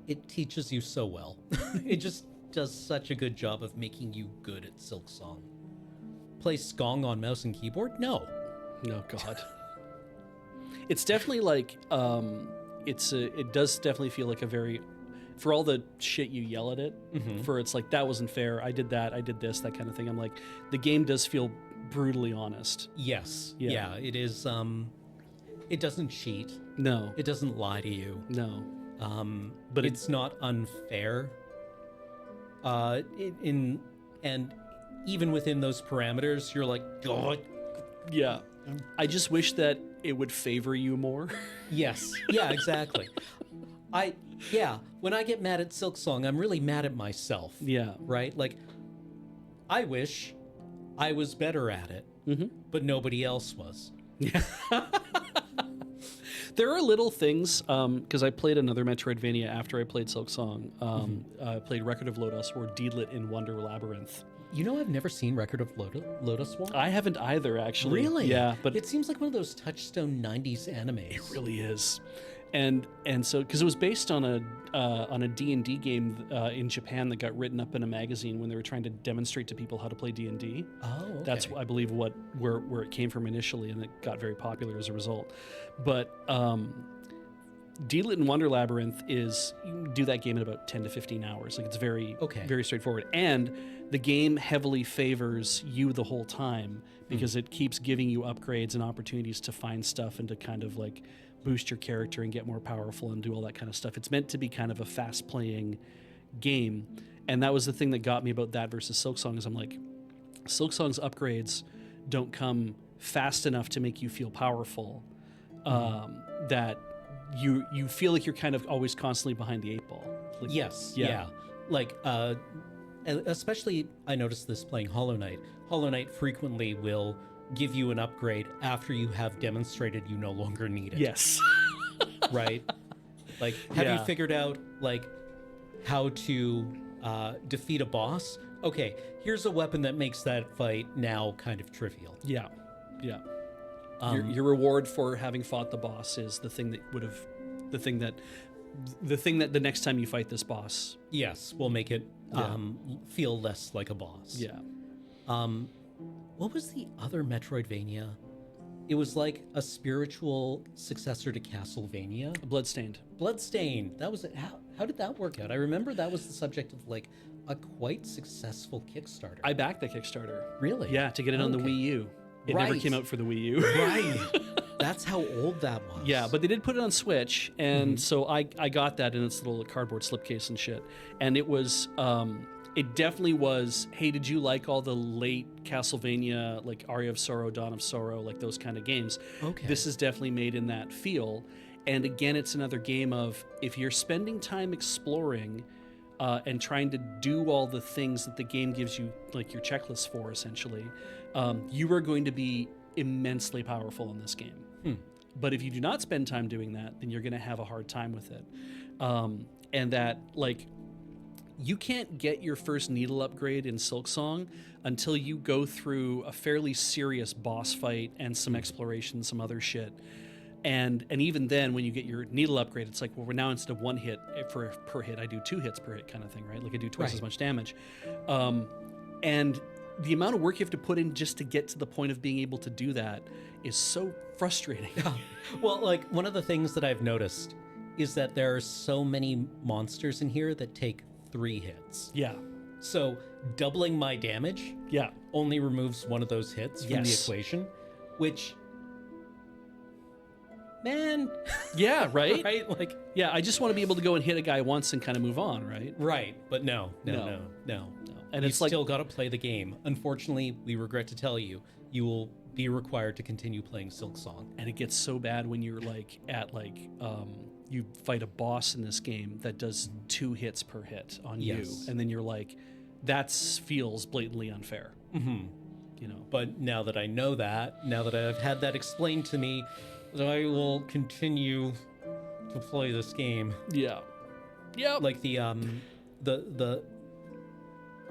It teaches you so well. It just does such a good job of making you good at Silksong. Play Skong on mouse and keyboard? No. No, God. It's definitely like it does definitely feel like a very, for all the shit you yell at it, for it's like that wasn't fair, I did that, I did this, that kind of thing. I'm like, the game does feel brutally honest. Yes. Yeah. Yeah, it is. It doesn't cheat. No. It doesn't lie to you. No. But it's not unfair. And even within those parameters, you're like, God. Yeah. I just wish that it would favor you more. Yes. Yeah, exactly. When I get mad at Silksong, I'm really mad at myself. Yeah. Right? Like, I wish I was better at it, but nobody else was. Yeah. There are little things, because I played another Metroidvania after I played Silksong. I played Record of Lodoss or Deedlit in Wonder Labyrinth. You know, I've never seen Record of Lodoss War. I haven't either, actually. Really? Yeah, but it seems like one of those touchstone 90s animes. it really is. And so, because it was based on a D&D game in Japan that got written up in a magazine when they were trying to demonstrate to people how to play D&D. Oh, okay. That's, I believe, where it came from initially, and it got very popular as a result. But Deedlit and Wonder Labyrinth is, you can do that game in about 10 to 15 hours. Like, it's very straightforward. And the game heavily favors you the whole time because it keeps giving you upgrades and opportunities to find stuff and to kind of like boost your character and get more powerful and do all that kind of stuff. It's meant to be kind of a fast playing game. And that was the thing that got me about that versus Silksong is I'm like, Silksong's upgrades don't come fast enough to make you feel powerful. That you feel like you're kind of always constantly behind the eight ball. Like, Yes. Yeah. Like, especially I noticed this playing Hollow Knight. Hollow Knight frequently will give you an upgrade after you have demonstrated you no longer need it. Yes. Right? Like, have you figured out, like, how to defeat a boss? Okay, here's a weapon that makes that fight now kind of trivial. Yeah. Yeah. Your reward for having fought the boss is the thing that the next time you fight this boss. Yes, will make it feel less like a boss. Yeah. What was the other Metroidvania? It was like a spiritual successor to Castlevania. Bloodstained. Bloodstained. That was it. How did that work out? I remember that was the subject of like a quite successful Kickstarter. I backed the Kickstarter. Really? Yeah, to get it on the Wii U. It never came out for the Wii U. Right. That's how old that was. Yeah, but they did put it on Switch, and so I got that in its little cardboard slipcase and shit. And it was, it definitely was, hey, did you like all the late Castlevania, like Aria of Sorrow, Dawn of Sorrow, like those kind of games? Okay. This is definitely made in that feel. And again, it's another game of, if you're spending time exploring and trying to do all the things that the game gives you, like your checklist for, essentially, you are going to be immensely powerful in this game. But if you do not spend time doing that, then you're going to have a hard time with it. And that, like, you can't get your first needle upgrade in Silksong until you go through a fairly serious boss fight and some exploration, some other shit. And even then, when you get your needle upgrade, it's like, well, we're now instead of one hit per hit, I do 2 hits per hit kind of thing, right? Like I do twice as much damage. And the amount of work you have to put in just to get to the point of being able to do that is so frustrating. Well, like one of the things that I've noticed is that there are so many monsters in here that take 3 hits. Yeah. So doubling my damage only removes one of those hits from the equation, which, man. Yeah, right? Right? Like, yeah, I just want to be able to go and hit a guy once and kind of move on, right? Right. But no. And You it's like, still got to play the game. Unfortunately, we regret to tell you, you will be required to continue playing Silksong. and it gets so bad when you're like at like you fight a boss in this game that does 2 hits per hit on you, and then you're like, that feels blatantly unfair. You know. But now that I know that, now that I've had that explained to me, I will continue to play this game. Yeah. Yeah. Like the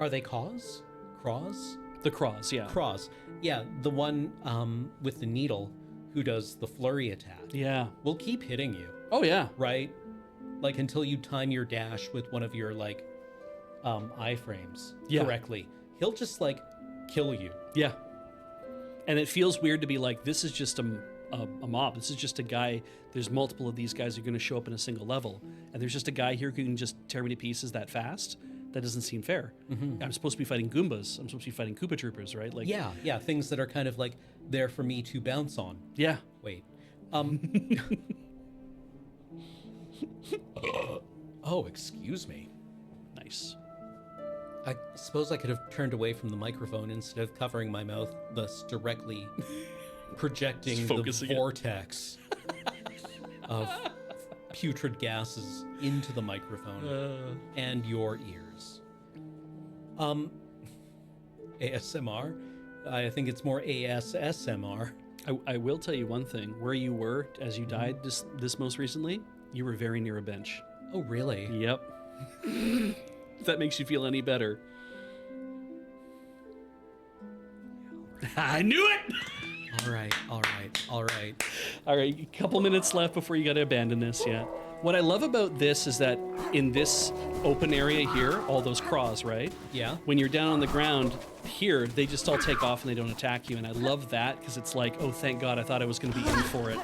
are they Craws? The Craws, yeah. Craws. Yeah, the one with the needle who does the flurry attack, Yeah. will keep hitting you, Oh yeah. right? Like until you time your dash with one of your like iframes Yeah. correctly. He'll just like kill you. Yeah. And it feels weird to be like, this is just a mob. This is just a guy. There's multiple of these guys who are going to show up in a single level. And there's just a guy here who can just tear me to pieces that fast. That doesn't seem fair. I'm supposed to be fighting Goombas. I'm supposed to be fighting Koopa Troopers, right? Like, Yeah, things that are kind of like there for me to bounce on. Yeah. Wait. Oh, excuse me. Nice. I suppose I could have turned away from the microphone instead of covering my mouth, thus directly projecting Just the focusing it. vortex of putrid gases into the microphone and your ears. ASMR? I think it's more ASSMR. I will tell you one thing. Where you were as you died this most recently, you were very near a bench. Oh, really? Yep. If that makes you feel any better. I knew it! All right. All right, a couple minutes left before you got to abandon this, yeah. What I love about this is that in this open area here, all those craws, right? Yeah. When you're down on the ground here, they just all take off and they don't attack you. And I love that because it's like, oh, thank God, I thought I was going to be in for it.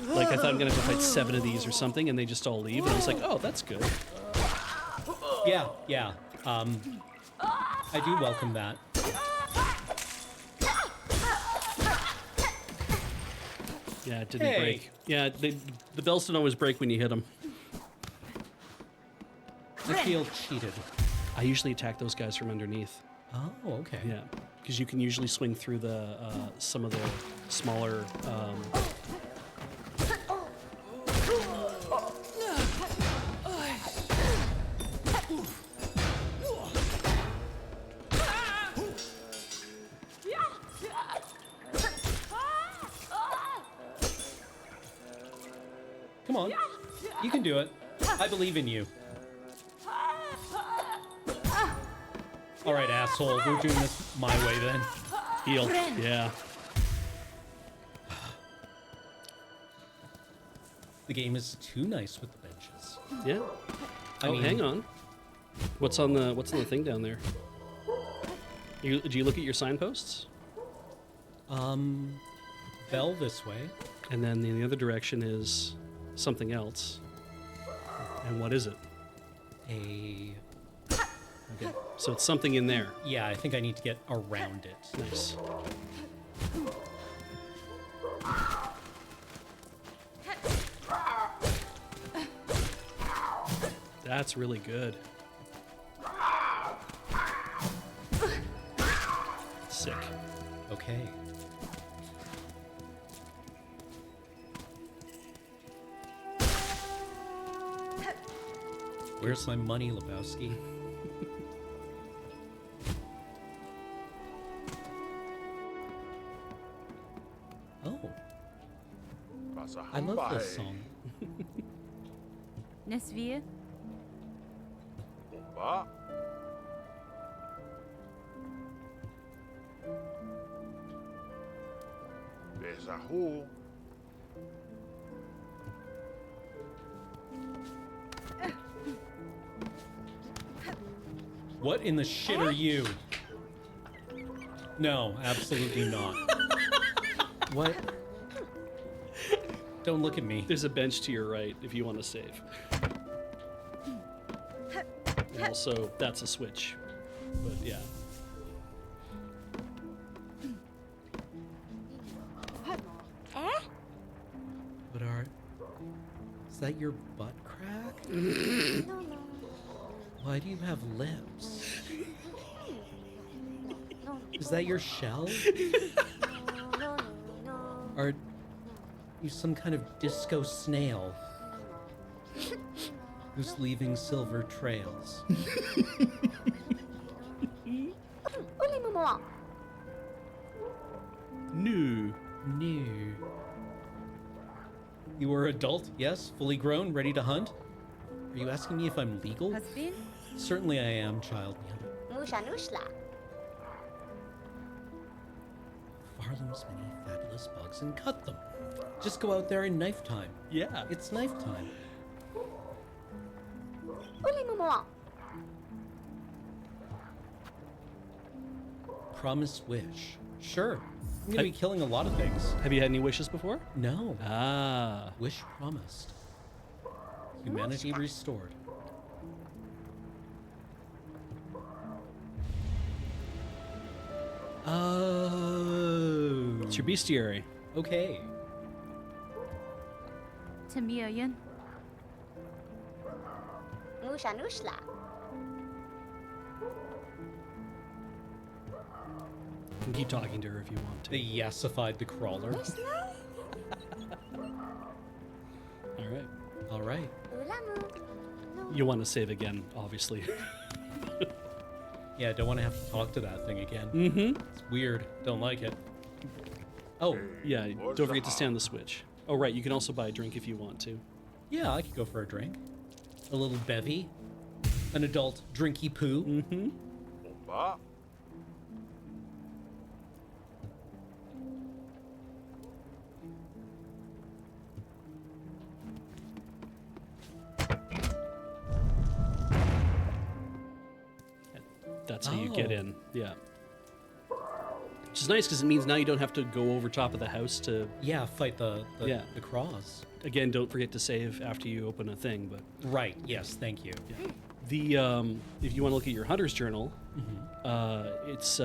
Like, I thought I'm going to have to fight 7 of these or something, and they just all leave. And I was like, oh, that's good. Yeah. I do welcome that. Yeah, it didn't Hey. break. Yeah, the bells don't always break when you hit them. I feel cheated. I usually attack those guys from underneath. Oh, okay. Yeah, because you can usually swing through the some of the smaller. Come on. You can do it. I believe in you. All right, asshole. We're doing this my way then. Heal. Yeah. The game is too nice with the benches. Yeah. I Oh, mean- hang on. What's on the thing down there? Do you look at your signposts? Bell this way. And then in the other direction is something else. And what is it? Okay. So it's something in there. Yeah, I think I need to get around it. Nice. That's really good. Sick. Okay. Where's my money, Lebowski? Oh, I love this song. Nesvie? Ba. Bezahu. What in the shit are you? No, absolutely not. What? Don't look at me. There's a bench to your right if you want to save. And also, that's a switch. But yeah. What are? Is that your butt crack? Why do you have lips? Is that your shell? Are you some kind of disco snail who's leaving silver trails? No. No. You are adult, yes, fully grown, ready to hunt? Are you asking me if I'm legal? Husband? Certainly I am, child. Nusha nushla. Farlum's many fabulous bugs and cut them. Just go out there in knife time. Yeah. It's knife time. Uli mo mo. Promise wish. Sure. I'm gonna be killing a lot of things. Have you had any wishes before? No. Ah. Wish promised. Humanity restored. Oh. It's your bestiary. Okay. Tamia yan. Nusha nushla. You can keep talking to her if you want to. They yesified the crawler. All right. All right. Ula mo. You want to save again, obviously. Yeah, I don't want to have to talk to that thing again. Mm-hmm. It's weird. Don't like it. Oh, Yeah, don't forget to stay on the switch. Oh, right, you can also buy a drink if you want to. yeah, I could go for a drink. A little bevy. An adult drinky poo. Mm-hmm. Ba. That's how you get Oh. in. Yeah. Which is nice because it means now you don't have to go over top of the house to... Yeah, fight the Yeah. cross. Again, don't forget to save after you open a thing, but... Right, yes, thank you. The if you want to look at your hunter's journal, it's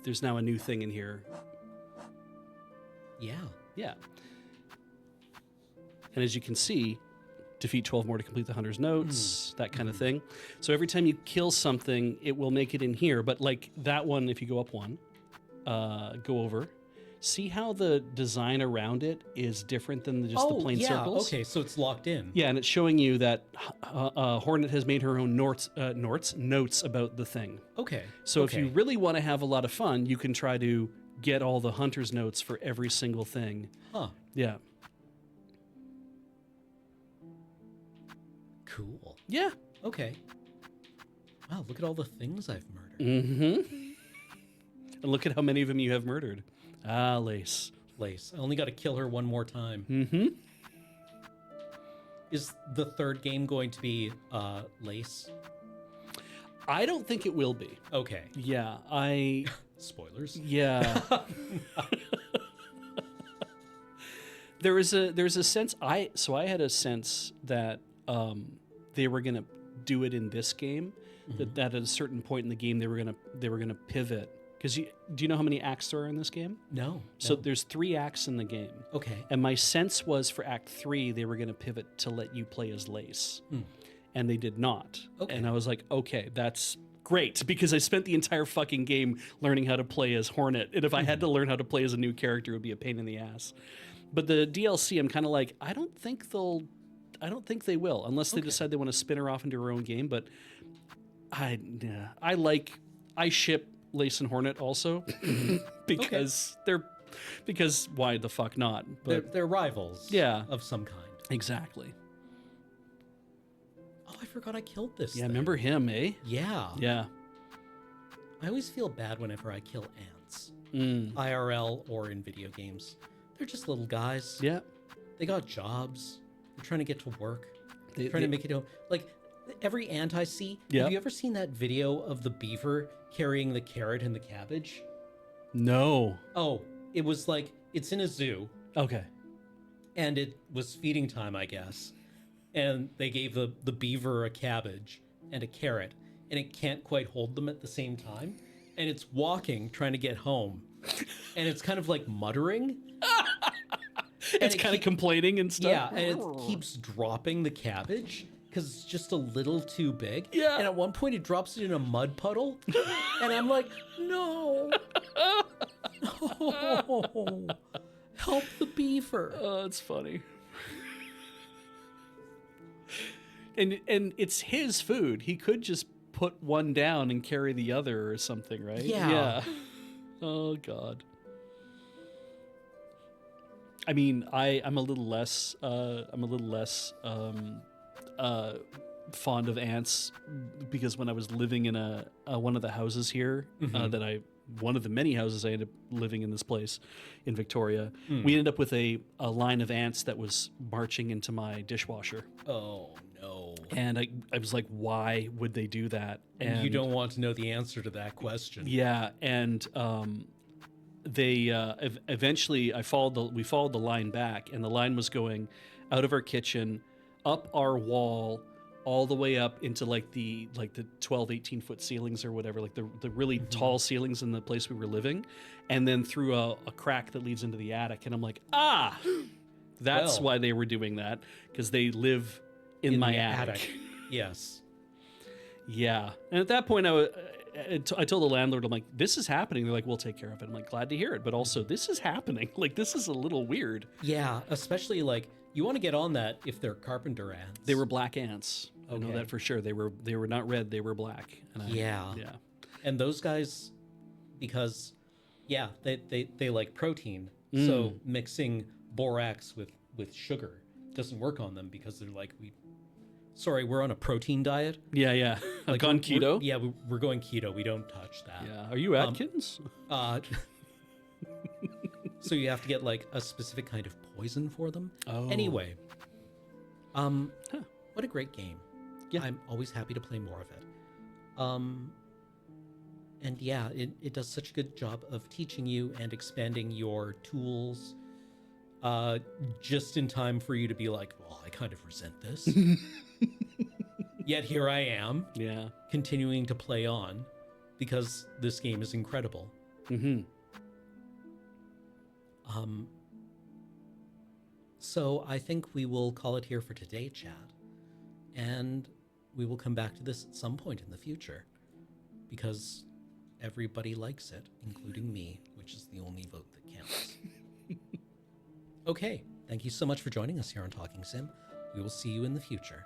there's now a new thing in here. Yeah. Yeah. And as you can see, defeat 12 more to complete the hunter's notes, that kind of thing. So every time you kill something, it will make it in here. But like that one, if you go up one, go over. See how the design around it is different than just the plain circles? Okay, so it's locked in. Yeah, and it's showing you that Hornet has made her own notes about the thing. Okay. So if okay. you really want to have a lot of fun, you can try to get all the hunter's notes for every single thing. Huh. Yeah. Cool. Yeah. Okay. Wow, look at all the things I've murdered. Mm-hmm. And look at how many of them you have murdered. Ah, Lace. Lace. I only got to kill her one more time. Mm-hmm. Is the third game going to be Lace? I don't think it will be. Okay. Yeah, Spoilers. Yeah. there's a sense I had a sense that they were gonna do it in this game. That at a certain point in the game they were gonna pivot. Because do you know how many acts there are in this game? No. So no. there's 3 acts in the game. Okay. And my sense was for Act 3 they were gonna pivot to let you play as Lace. And they did not. Okay. And I was like, okay, that's great, because I spent the entire fucking game learning how to play as Hornet, and if I had to learn how to play as a new character, it would be a pain in the ass. But the DLC, I'm kind of like, I don't think they will, unless they decide they want to spin her off into her own game. But I ship Lace and Hornet also because because why the fuck not? But They're rivals. Yeah. Of some kind. exactly. Oh, I forgot I killed this. Yeah, thing. remember him, eh? Yeah. Yeah. I always feel bad whenever I kill ants. Mm. IRL or in video games. They're just little guys. Yeah. They got jobs. They're trying to get to work. They- Trying they- to make it home. Like every ant I see. Yeah. Have you ever seen that video of the beaver carrying the carrot and the cabbage? No. Oh, it was like it's in a zoo Okay. and it was feeding time, I guess. And they gave the beaver a cabbage and a carrot, and it can't quite hold them at the same time. And it's walking, trying to get home. And it's kind of like muttering. It's kind of complaining and stuff. Yeah, and it keeps dropping the cabbage because it's just a little too big. Yeah. And at one point, it drops it in a mud puddle. And I'm like, no. No. Help the beaver. Oh, it's funny. And it's his food. He could just put one down and carry the other or something, right? Yeah. Oh God. I mean, I'm a little less fond of ants because when I was living in one of the houses here one of the many houses I ended up living in this place in Victoria. We ended up with a line of ants that was marching into my dishwasher. Oh no. And I was like, why would they do that? And you don't want to know the answer to that question. Yeah, and they eventually we followed the line back, and the line was going out of our kitchen, up our wall, all the way up into like the 12, 18 foot ceilings or whatever, like the really tall ceilings in the place we were living, and then through a crack that leads into the attic. And I'm like, that's Well. why they were doing that, because they live in my the attic. Yes. Yeah. And at that point, I told the landlord, I'm like, this is happening. They're like, we'll take care of it. I'm like, glad to hear it. But also, this is happening. Like, this is a little weird. Yeah, especially like you want to get on that if they're carpenter ants. They were black ants. I know Okay. that for sure. They were not red. They were black. And Yeah. Yeah. And those guys, because, yeah, they like protein. So mixing borax with sugar doesn't work on them because they're like, we're on a protein diet. Yeah, yeah. Like Gone we're- keto? Yeah, we're going keto. We don't touch that. Yeah. Are you Atkins? So you have to get like a specific kind of poison for them. Oh. Anyway, what a great game. Yeah. I'm always happy to play more of it. And yeah, it does such a good job of teaching you and expanding your tools just in time for you to be like, well, I kind of resent this. Yet here I am, Yeah. continuing to play on because this game is incredible. Mm-hmm. So I think we will call it here for today, chat. And we will come back to this at some point in the future because everybody likes it, including me, which is the only vote that counts. Okay, thank you so much for joining us here on Talking Sim. We will see you in the future.